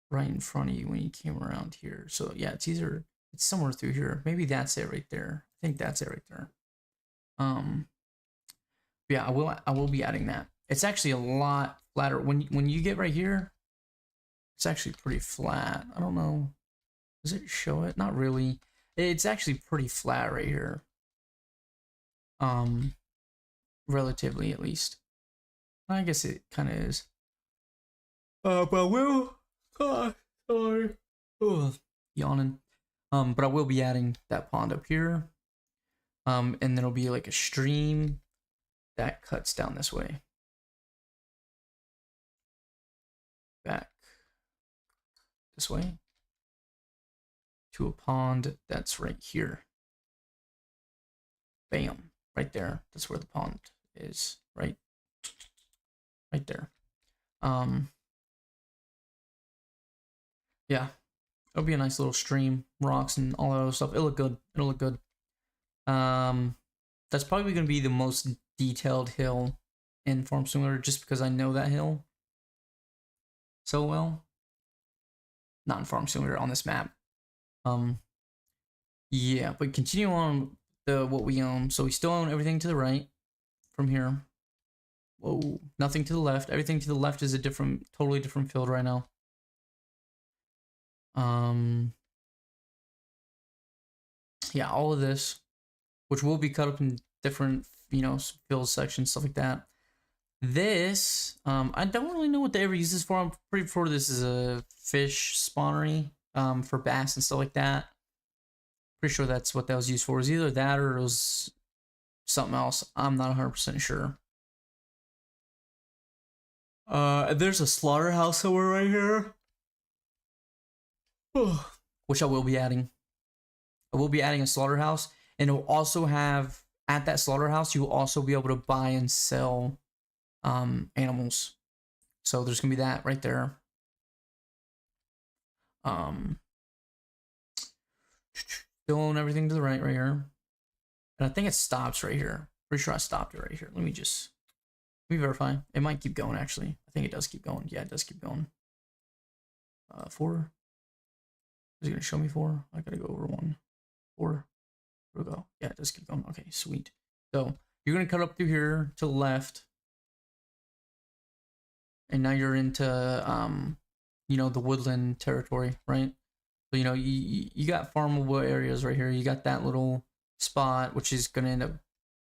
right in front of you when you came around here. So yeah, it's somewhere through here. Maybe that's it right there. I think that's it right there. Yeah, I will be adding that. It's actually a lot flatter. When you get right here, it's actually pretty flat. I don't know. Does it show it? Not really. It's actually pretty flat right here. Relatively at least. I guess it kind of is. But I will. Sorry. Ugh, yawning. But I will be adding that pond up here. And then it'll be like a stream that cuts down this way. Back this way to a pond that's right here. Bam, right there. That's where the pond is, right there. Yeah, it'll be a nice little stream, rocks and all that other stuff. It'll look good. It'll look good. That's probably gonna be the most detailed hill in Farm Simulator, just because I know that hill so well. Not in Farm Simulator, on this map. Yeah, but continue on what we own. So we still own everything to the right from here. Whoa, nothing to the left. Everything to the left is a totally different field right now. Yeah, all of this, which will be cut up in different, field sections, stuff like that. This, I don't really know what they ever use this for. I'm pretty sure this is a fish spawnery, for bass and stuff like that. Pretty sure that's what that was used for. It was either that or it was something else. I'm not 100% sure. There's a slaughterhouse somewhere right here. Which I will be adding. I will be adding a slaughterhouse, and it will also have, at that slaughterhouse, you will also be able to buy and sell animals. So there's gonna be that right there. Still own everything to the right here. And I think it stops right here. Pretty sure I stopped it right here. Let me verify. It might keep going, actually. I think it does keep going. Yeah, it does keep going. 4. Is it gonna show me 4? I gotta go over 1. 4. Where'd it go? Yeah, it does keep going. Okay, sweet. So you're gonna cut up through here to the left, and now you're into you know, the woodland territory, right? So you know, you got farmable areas right here. You got that little spot, which is gonna end up.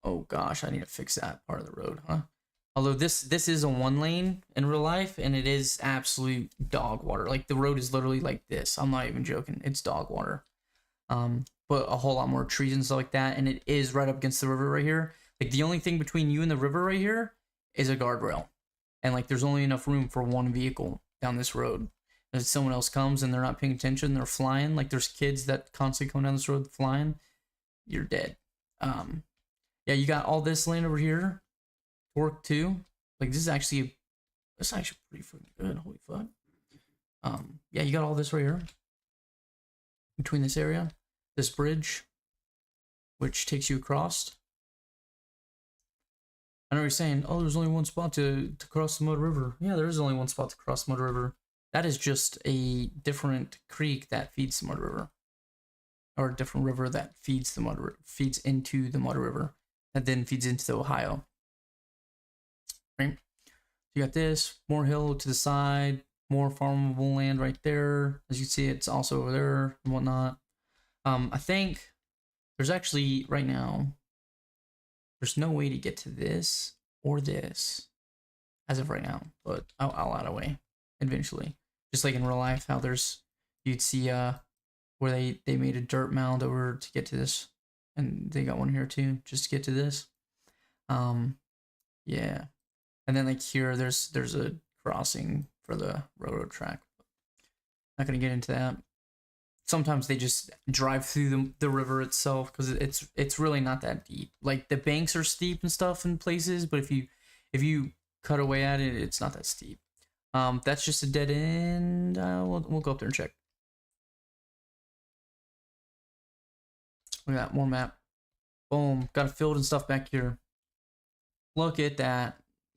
Oh gosh, I need to fix that part of the road, huh? Although this is a 1 lane in real life, and it is absolute dog water. Like the road is literally like this. I'm not even joking. It's dog water. But a whole lot more trees and stuff like that, and it is right up against the river right here. Like the only thing between you and the river right here is a guardrail, and like there's only enough room for 1 vehicle down this road. If someone else comes and they're not paying attention, they're flying. Like there's kids that constantly come down this road flying. You're dead. Yeah, you got all this land over here. Torque too. Like this is actually pretty freaking good. Holy fuck. Yeah, you got all this right here. Between this area, this bridge, which takes you across. I know you're saying, oh, there's only one spot to cross the Mud River. Yeah, there is only one spot to cross the Mud River. That is just a different creek that feeds the Mud River. Or a different river that feeds the Mud River, feeds into the Mud River, that then feeds into the Ohio. Right? You got this, more hill to the side, more farmable land right there. As you can see, it's also over there and whatnot. I think there's actually, right now, there's no way to get to this or this as of right now, but I'll add a way eventually. Just like in real life, how you'd see where they made a dirt mound over to get to this, and they got one here too, just to get to this. Yeah. And then like here, there's a crossing for the railroad track. Not gonna get into that. Sometimes they just drive through the river itself because it's really not that deep. Like the banks are steep and stuff in places, but if you cut away at it, it's not that steep. That's just a dead end. We'll go up there and check. Look at that, more map. Boom, got a field and stuff back here. Look at that.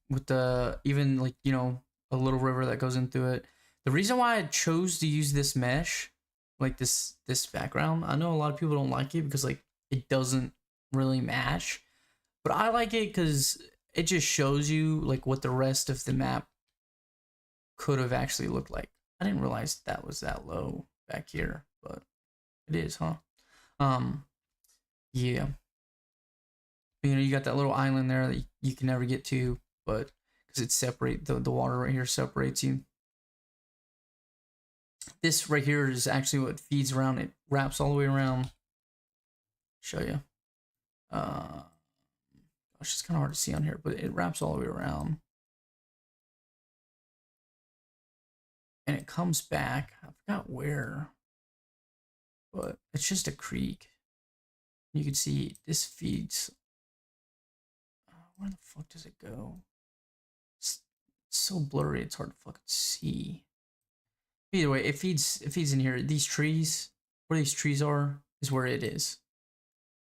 With the even like, you know, a little river that goes into it. The reason why I chose to use this mesh, like this background, I know a lot of people don't like it because like it doesn't really match, but I like it because it just shows you like what the rest of the map could have actually looked like. I didn't realize that was that low back here, but it is, huh? Yeah. You know, you got that little island there that you can never get to, but because it the water right here separates you. This right here is actually what feeds around. It wraps all the way around. Show you. Gosh, it's kind of hard to see on here, but it wraps all the way around. And it comes back. I forgot where, but it's just a creek. You can see this feeds. Where the fuck does it go? It's so blurry, it's hard to fucking see. Either way, it feeds in here. These trees, where these trees are, is where it is.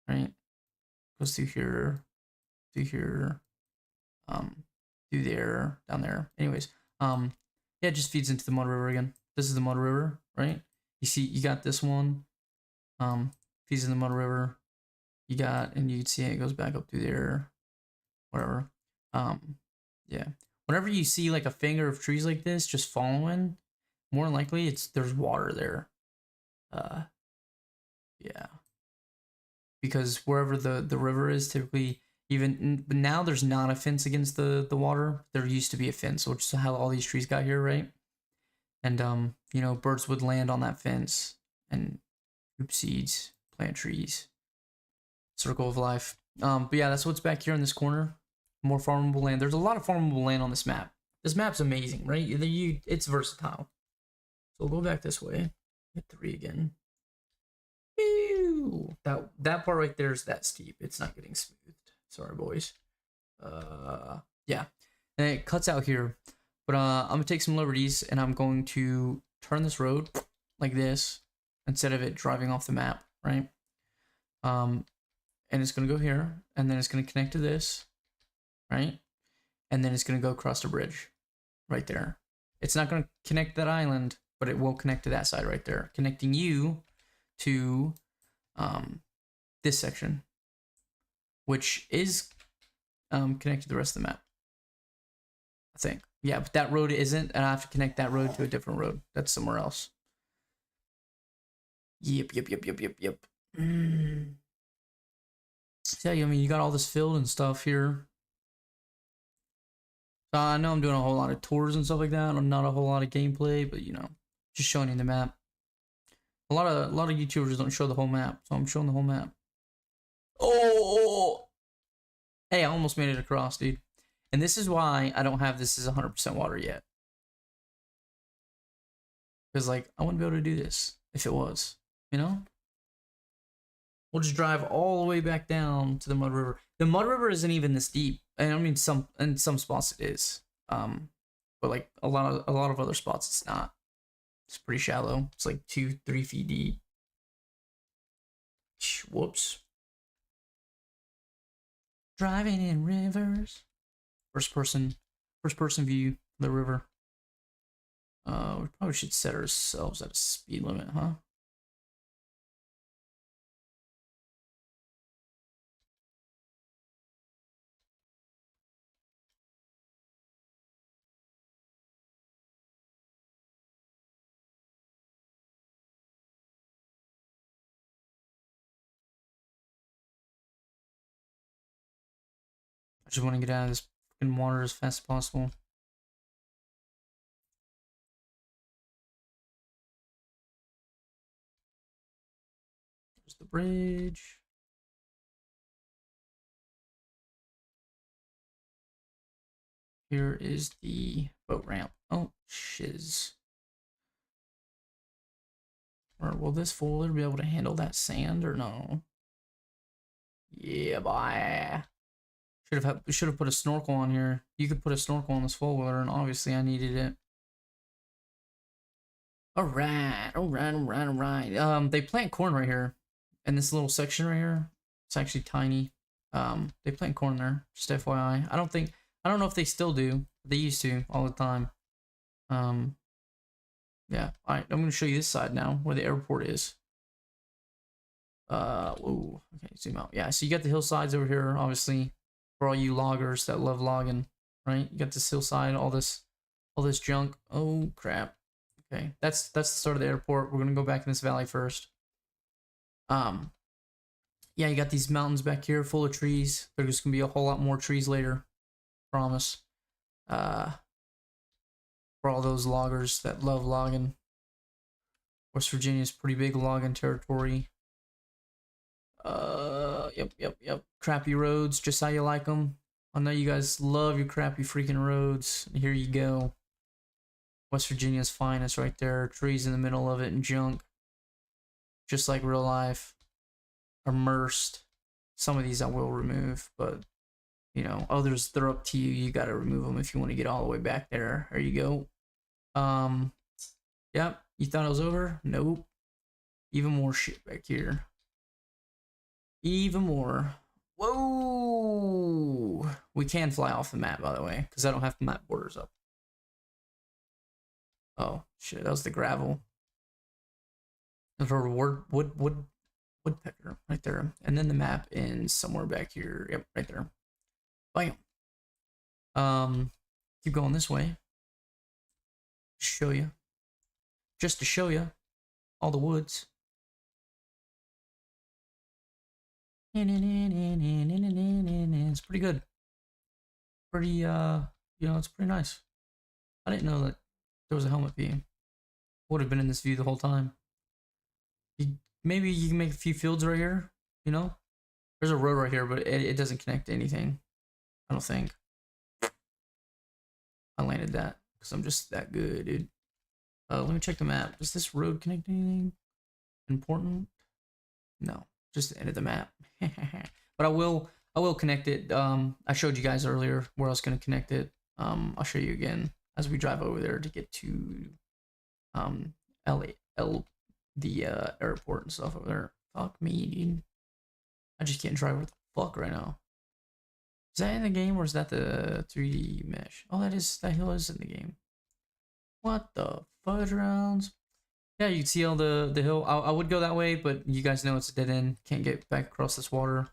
Right? Goes through here, through here, through there, down there. Anyways, yeah, it just feeds into the Mud River again. This is the Mud River, right? You see, you got this one, feeds in the Mud River. You got, and you can see it goes back up through there, whatever. Yeah. Whenever you see like a finger of trees like this just following, more than likely there's water there. Yeah. Because wherever the river is, typically, but now there's not a fence against the water. There used to be a fence, which is how all these trees got here, right? And you know, birds would land on that fence and poop seeds, plant trees. Circle of life. But yeah, that's what's back here in this corner. More farmable land. There's a lot of farmable land on this map. This map's amazing, right? It's versatile. So we'll go back this way. Hit 3 again. Ew. That part right there is that steep. It's not getting smoothed. Sorry, boys. Yeah. And it cuts out here. But I'm gonna take some liberties and I'm going to turn this road like this instead of it driving off the map, right? And it's gonna go here, and then it's gonna connect to this, right? And then it's gonna go across the bridge, right there. It's not gonna connect that island, but it will connect to that side right there, connecting you to this section, which is connected to the rest of the map. I think. Yeah, but that road isn't, and I have to connect that road to a different road. That's somewhere else. Yep. So, yeah, I mean, you got all this filled and stuff here. So I know I'm doing a whole lot of tours and stuff like that, and not a whole lot of gameplay, but you know, just showing you the map. A lot of YouTubers don't show the whole map, so I'm showing the whole map. Oh, hey, I almost made it across, dude. And this is why I don't have this as 100% water yet. Because, like, I wouldn't be able to do this if it was, you know? We'll just drive all the way back down to the Mud River. The Mud River isn't even this deep. And I mean, in some spots it is. But like a lot of other spots it's not. It's pretty shallow. It's like 2-3 feet deep. Whoops. Driving in rivers. First person view of the river. We probably should set ourselves at a speed limit, huh? I just want to get out of this fucking water as fast as possible. There's the bridge. Here is the boat ramp. Oh, shiz. Or will this four-wheeler be able to handle that sand or no? Yeah, boy. Should have put a snorkel on here. You could put a snorkel on this four-wheeler, and obviously I needed it. Alright. They plant corn right here. In this little section right here. It's actually tiny. They plant corn there. Just FYI. I don't know if they still do. They used to all the time. Yeah. Alright, I'm gonna show you this side now, where the airport is. Whoa. Okay, zoom out. Yeah, so you got the hillsides over here, obviously, for all you loggers that love logging, right? You got this hillside, all this junk. Oh crap. Okay, that's the start of the airport. We're gonna go back in this valley first. Yeah, you got these mountains back here full of trees. There's just gonna be a whole lot more trees later. Promise. For all those loggers that love logging. West Virginia's pretty big logging territory. Yep. Crappy roads, just how you like them. I know you guys love your crappy freaking roads. Here you go. West Virginia's finest right there. Trees in the middle of it and junk. Just like real life. Immersed. Some of these I will remove, but you know, others, they're up to you. You gotta remove them if you want to get all the way back there. There you go. Yep. You thought it was over? Nope. Even more shit back here. Even more. Whoa! We can fly off the map, by the way, because I don't have the map borders up. Oh shit! That was the gravel. There's our woodpecker right there, and then the map ends somewhere back here. Yep, right there. Bam. Keep going this way. Show you. Just to show you all the woods. It's pretty good. Pretty, you know, it's pretty nice. I didn't know that there was a helmet view. Would have been in this view the whole time. Maybe you can make a few fields right here, you know? There's a road right here, but it doesn't connect to anything. I don't think. I landed that because I'm just that good, dude. Let me check the map. Does this road connect to anything important? No, just the end of the map. But I will connect it. I showed you guys earlier where I was going to connect it. I'll show you again as we drive over there to get to the airport and stuff over there. Fuck me, dude. I just can't drive with the fuck right now. Is that in the game or is that the 3D mesh? Oh, that hill is in the game. What the fudge rounds? Yeah, you can see all the hill. I would go that way, but you guys know it's a dead end. Can't get back across this water.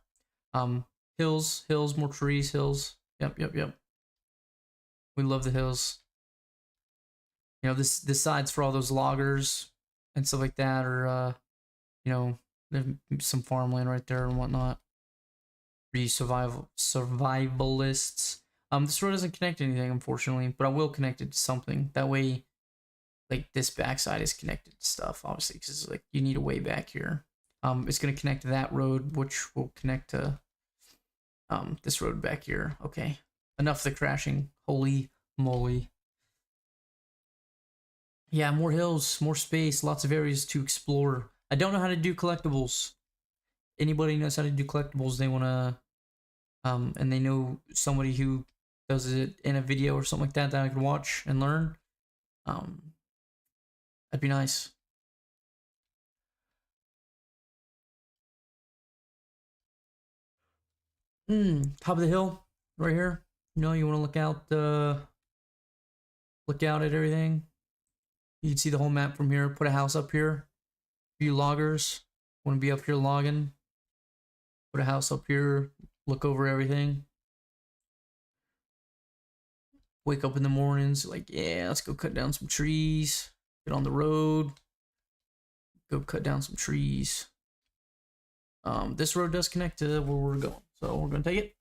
Hills, more trees, hills. Yep. We love the hills. You know, this side's for all those loggers and stuff like that, or you know, there's some farmland right there and whatnot. For you survivalists. This road doesn't connect to anything, unfortunately, but I will connect it to something. That way, like this backside is connected to stuff, obviously, because like you need a way back here. It's gonna connect to that road, which will connect to this road back here. Okay, enough of the crashing. Holy moly! Yeah, more hills, more space, lots of areas to explore. I don't know how to do collectibles. Anybody knows how to do collectibles? They wanna and they know somebody who does it in a video or something like that that I can watch and learn. That'd be nice. Top of the hill, right here. You know, you want to look out at everything. You can see the whole map from here. Put a house up here. Few loggers want to be up here logging. Put a house up here. Look over everything. Wake up in the mornings, like, yeah, let's go cut down some trees. Get on the road. Go cut down some trees. This road does connect to where we're going, so we're gonna take it.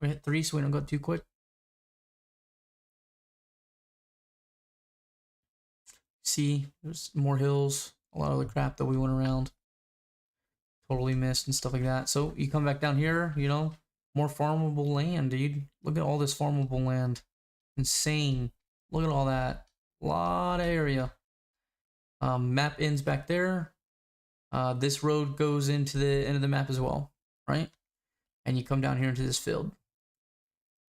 We hit 3 so we don't go too quick. See, there's more hills, a lot of the crap that we went around. Totally missed and stuff like that. So you come back down here, you know, more farmable land, dude. Look at all this farmable land. Insane. Look at all that. A lot of area. Map ends back there. This road goes into the end of the map as well, right? And you come down here into this field.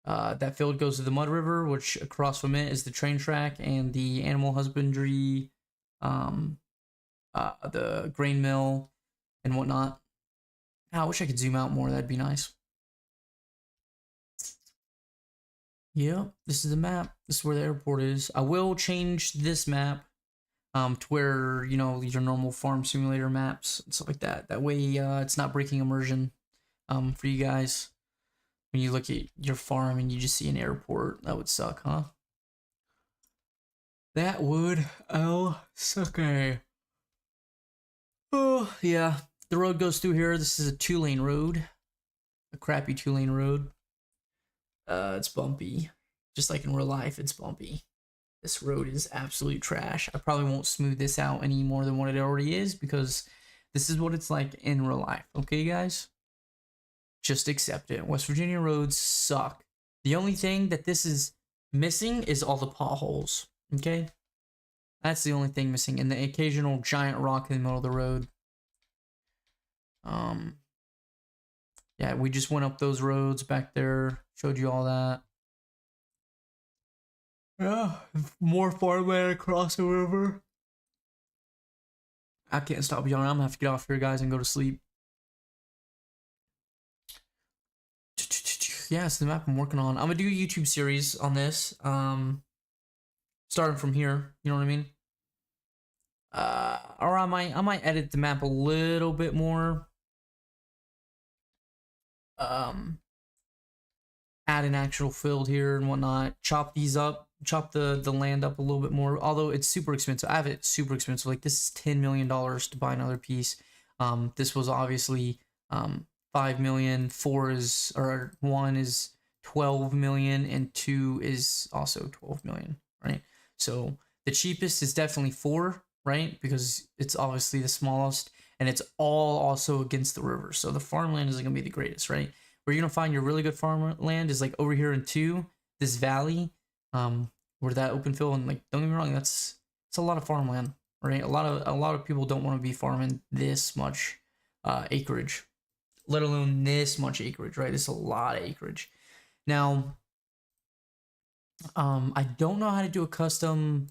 That field goes to the Mud River, which across from it is the train track and the animal husbandry, the grain mill, and whatnot. I wish I could zoom out more. That'd be nice. Yeah, this is the map. This is where the airport is. I will change this map to where, you know, your normal farm simulator maps and stuff like that. That way it's not breaking immersion for you guys. When you look at your farm and you just see an airport, that would suck, huh? That would suck. Oh, yeah. The road goes through here. This is a 2-lane road. A crappy 2-lane road. It's bumpy. Just like in real life, it's bumpy. This road is absolute trash. I probably won't smooth this out any more than what it already is because this is what it's like in real life. Okay, guys? Just accept it. West Virginia roads suck. The only thing that this is missing is all the potholes. Okay? That's the only thing missing. And the occasional giant rock in the middle of the road. Yeah, we just went up those roads back there. Showed you all that. Yeah, more farmland across the river. I can't stop yawning. I'm gonna have to get off here, guys, and go to sleep. Yeah, it's the map I'm working on. I'm gonna do a YouTube series on this. Starting from here, you know what I mean? Or I might edit the map a little bit more. Add an actual field here and whatnot. Chop these up. Chop the land up a little bit more. Although it's super expensive. I have it super expensive. Like this is $10 million to buy another piece. This was obviously 5 million. 1 is 12 million, and 2 is also 12 million. Right. So the cheapest is definitely 4. Right, because it's obviously the smallest, and it's all also against the river. So the farmland isn't gonna be the greatest. Right. Where you're gonna find your really good farmland is like over here in 2, this valley, where that open field, and like don't get me wrong, it's a lot of farmland, right? A lot of people don't want to be farming this much acreage, let alone this much acreage, right? It's a lot of acreage. Now, I don't know how to do a custom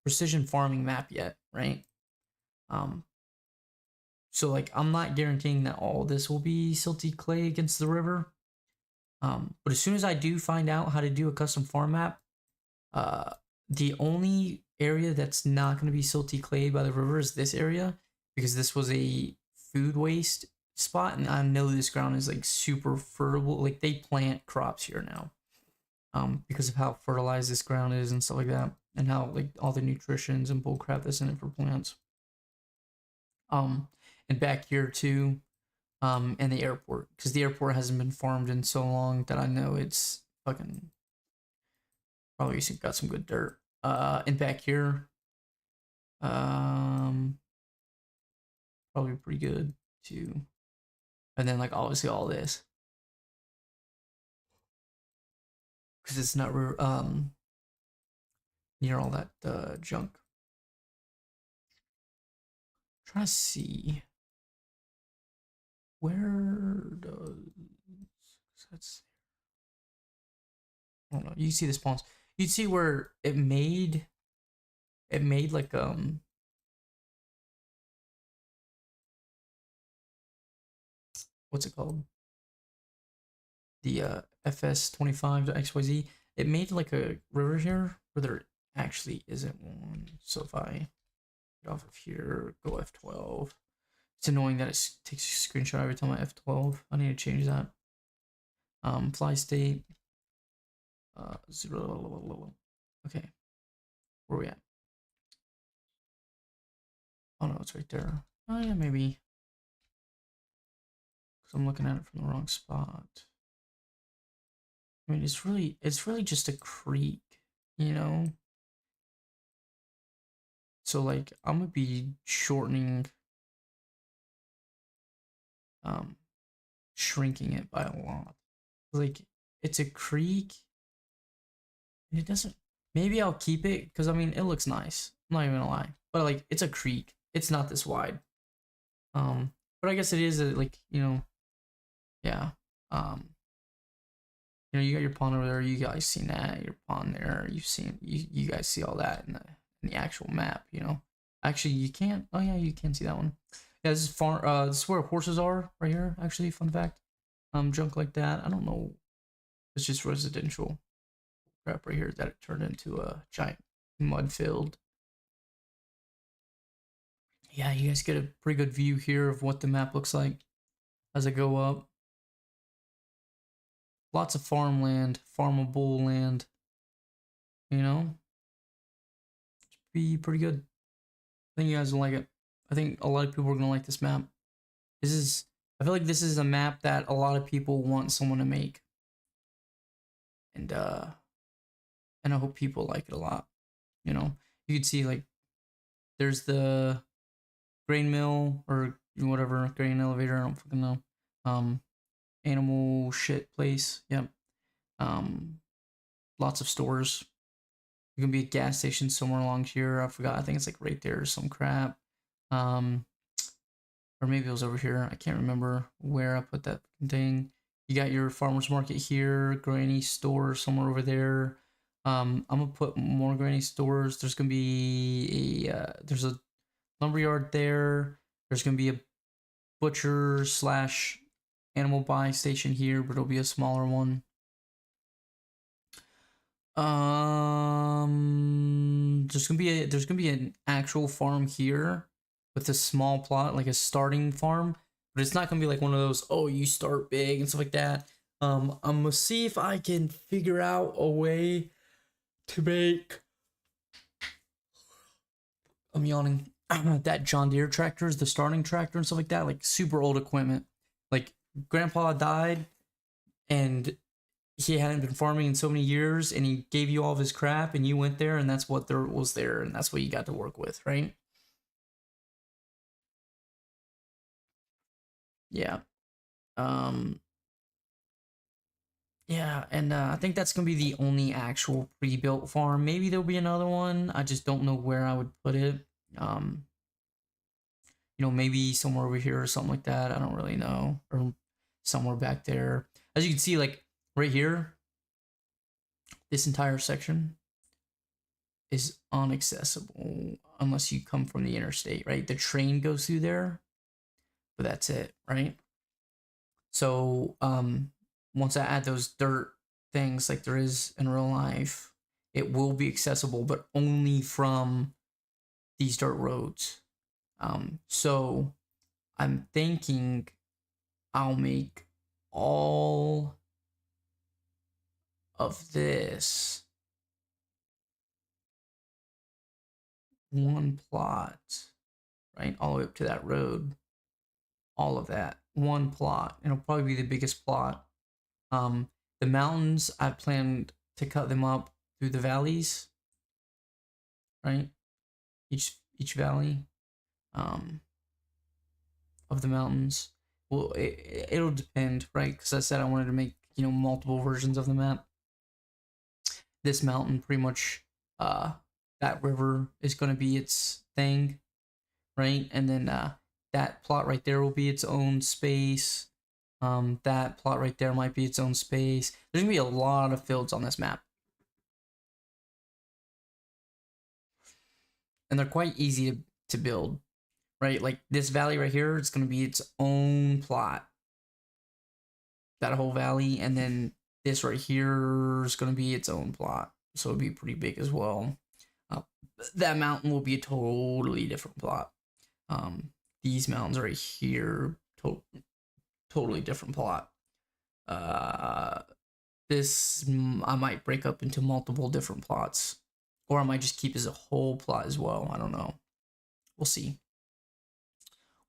precision farming map yet, right? So like I'm not guaranteeing that all this will be silty clay against the river. But as soon as I do find out how to do a custom farm map, the only area that's not going to be silty clay by the river is this area, because this was a food waste spot, and I know this ground is like super fertile. Like they plant crops here now, because of how fertilized this ground is and stuff like that, and how like all the nutritions and bullcrap that's in it for plants. And back here too, and the airport, because the airport hasn't been farmed in so long that I know it's fucking probably got some good dirt. And back here, um, probably pretty good too. And then like obviously all this, because it's not near all that junk. Trying to see where does that's I don't know. You see the spawns. You'd see where it made like what's it called? The FS25 XYZ. It made like a river here where there actually isn't one. So if I get off of here, go F12. It's annoying that it takes a screenshot every time I F12. I need to change that. Fly state. 0. Okay. Where are we at? Oh no, it's right there. Oh yeah, maybe. Because I'm looking at it from the wrong spot. I mean, it's really just a creek, you know? So like I'm gonna be shrinking it by a lot. Like it's a creek and it doesn't, maybe I'll keep it because I mean it looks nice. I'm not even gonna lie. But like it's a creek. It's not this wide. But I guess it is like, yeah. You got your pond over there, you guys seen that, your pond there, you guys see all that in the actual map, Actually you can't, oh yeah, you can see that one. Yeah, this is this is where horses are right here, actually, fun fact. Junk like that. I don't know. It's just residential crap right here that it turned into a giant mud field. Yeah, you guys get a pretty good view here of what the map looks like as I go up. Lots of farmland, farmable land. Be pretty good. I think you guys will like it. I think a lot of people are gonna like this map. I feel like this is a map that a lot of people want someone to make. And I hope people like it a lot. You can see like there's the grain mill or whatever, grain elevator, I don't fucking know. Animal shit place. Yep. Lots of stores. There can be a gas station somewhere along here. I forgot. I think it's like right there or some crap. Or maybe it was over here. I can't remember where I put that thing. You got your farmer's market here, granny store somewhere over there. I'm gonna put more granny stores. There's gonna be there's a lumberyard there. There's gonna be a butcher slash animal buy station here, but it'll be a smaller one. There's gonna be an actual farm here with a small plot, like a starting farm, but it's not gonna be like one of those, oh, you start big and stuff like that. I'm gonna see if I can figure out a way to make. I'm yawning. That John Deere tractor is the starting tractor and stuff like that, like super old equipment. Like grandpa died and he hadn't been farming in so many years and he gave you all of his crap and you went there and that's what there was there and that's what you got to work with, right? Yeah. Um yeah, and I think that's gonna be the only actual pre-built farm. Maybe there'll be another one. I just don't know where I would put it. Um maybe somewhere over here or something like that. I don't really know. Or somewhere back there. As you can see, like right here, this entire section is inaccessible unless you come from the interstate, right? The train goes through there, but that's it, right? So once I add those dirt things like there is in real life, it will be accessible, but only from these dirt roads. So I'm thinking I'll make all of this one plot, right? All the way up to that road. All of that. One plot. It'll probably be the biggest plot. The mountains, I planned to cut them up through the valleys, right? Each valley of the mountains. Well, it'll depend, right? Because I said I wanted to make, multiple versions of the map. This mountain, pretty much, that river is going to be its thing, right? And then that plot right there will be its own space. That plot right there might be its own space. There's gonna be a lot of fields on this map, and they're quite easy to build, right? Like this valley right here, it's gonna be its own plot. That whole valley, and then this right here is gonna be its own plot, so it'll be pretty big as well. That mountain will be a totally different plot. These mountains right here, totally different plot. This I might break up into multiple different plots, or I might just keep as a whole plot as well. I don't know. We'll see.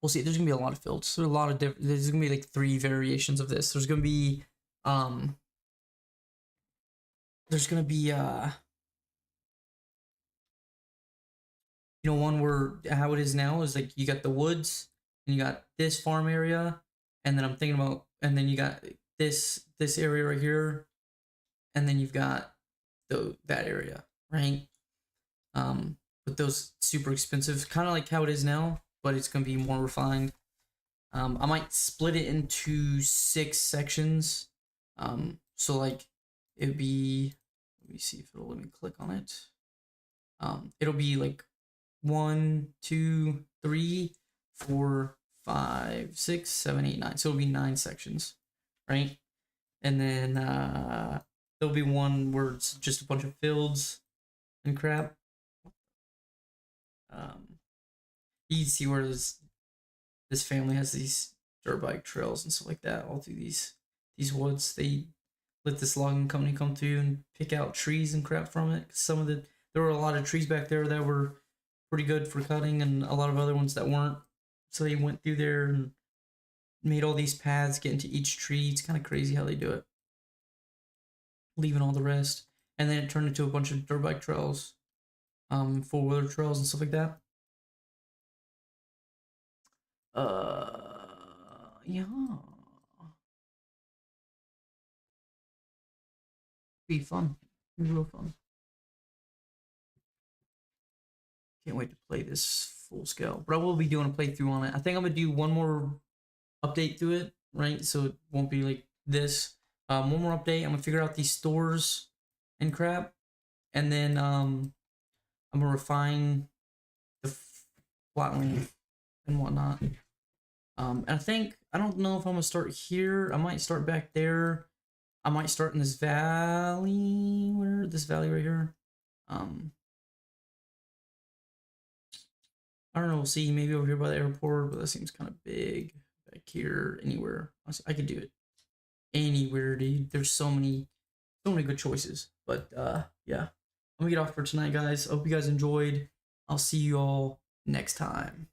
We'll see. There's gonna be a lot of fields. There's a lot of different. There's gonna be like 3 variations of this. There's gonna be one where how it is now is like you got the woods and you got this farm area, and then I'm thinking about, and then you got this area right here, and then you've got that area, right? With those super expensive, kind of like how it is now, but it's gonna be more refined. I might split it into 6 sections. So like it would be, let me see if it'll let me click on it. It'll be like 1, 2, 3, 4, 5, 6, 7, 8, 9. So it'll be 9 sections, right? And then there'll be one where it's just a bunch of fields and crap. You can see where this family has these dirt bike trails and stuff like that all through these woods. They let this logging company come through and pick out trees and crap from it. There were a lot of trees back there that were pretty good for cutting, and a lot of other ones that weren't. So they went through there and made all these paths get into each tree. It's kind of crazy how they do it, leaving all the rest, and then it turned into a bunch of dirt bike trails, 4-wheeler trails and stuff like that. Yeah, be fun, be real fun. Can't wait to play this full scale, but I will be doing a playthrough on it. I think I'm gonna do one more update to it, right? So it won't be like this. One more update. I'm gonna figure out these stores and crap, and then I'm gonna refine the flatland and whatnot. And I don't know if I'm gonna start here. I might start back there. I might start in this valley. This valley right here. I don't know. We'll see. Maybe over here by the airport, but that seems kind of big. Back here, anywhere. I could do it anywhere, dude. There's so many good choices. But yeah, I'm gonna get off for tonight, guys. I hope you guys enjoyed. I'll see you all next time.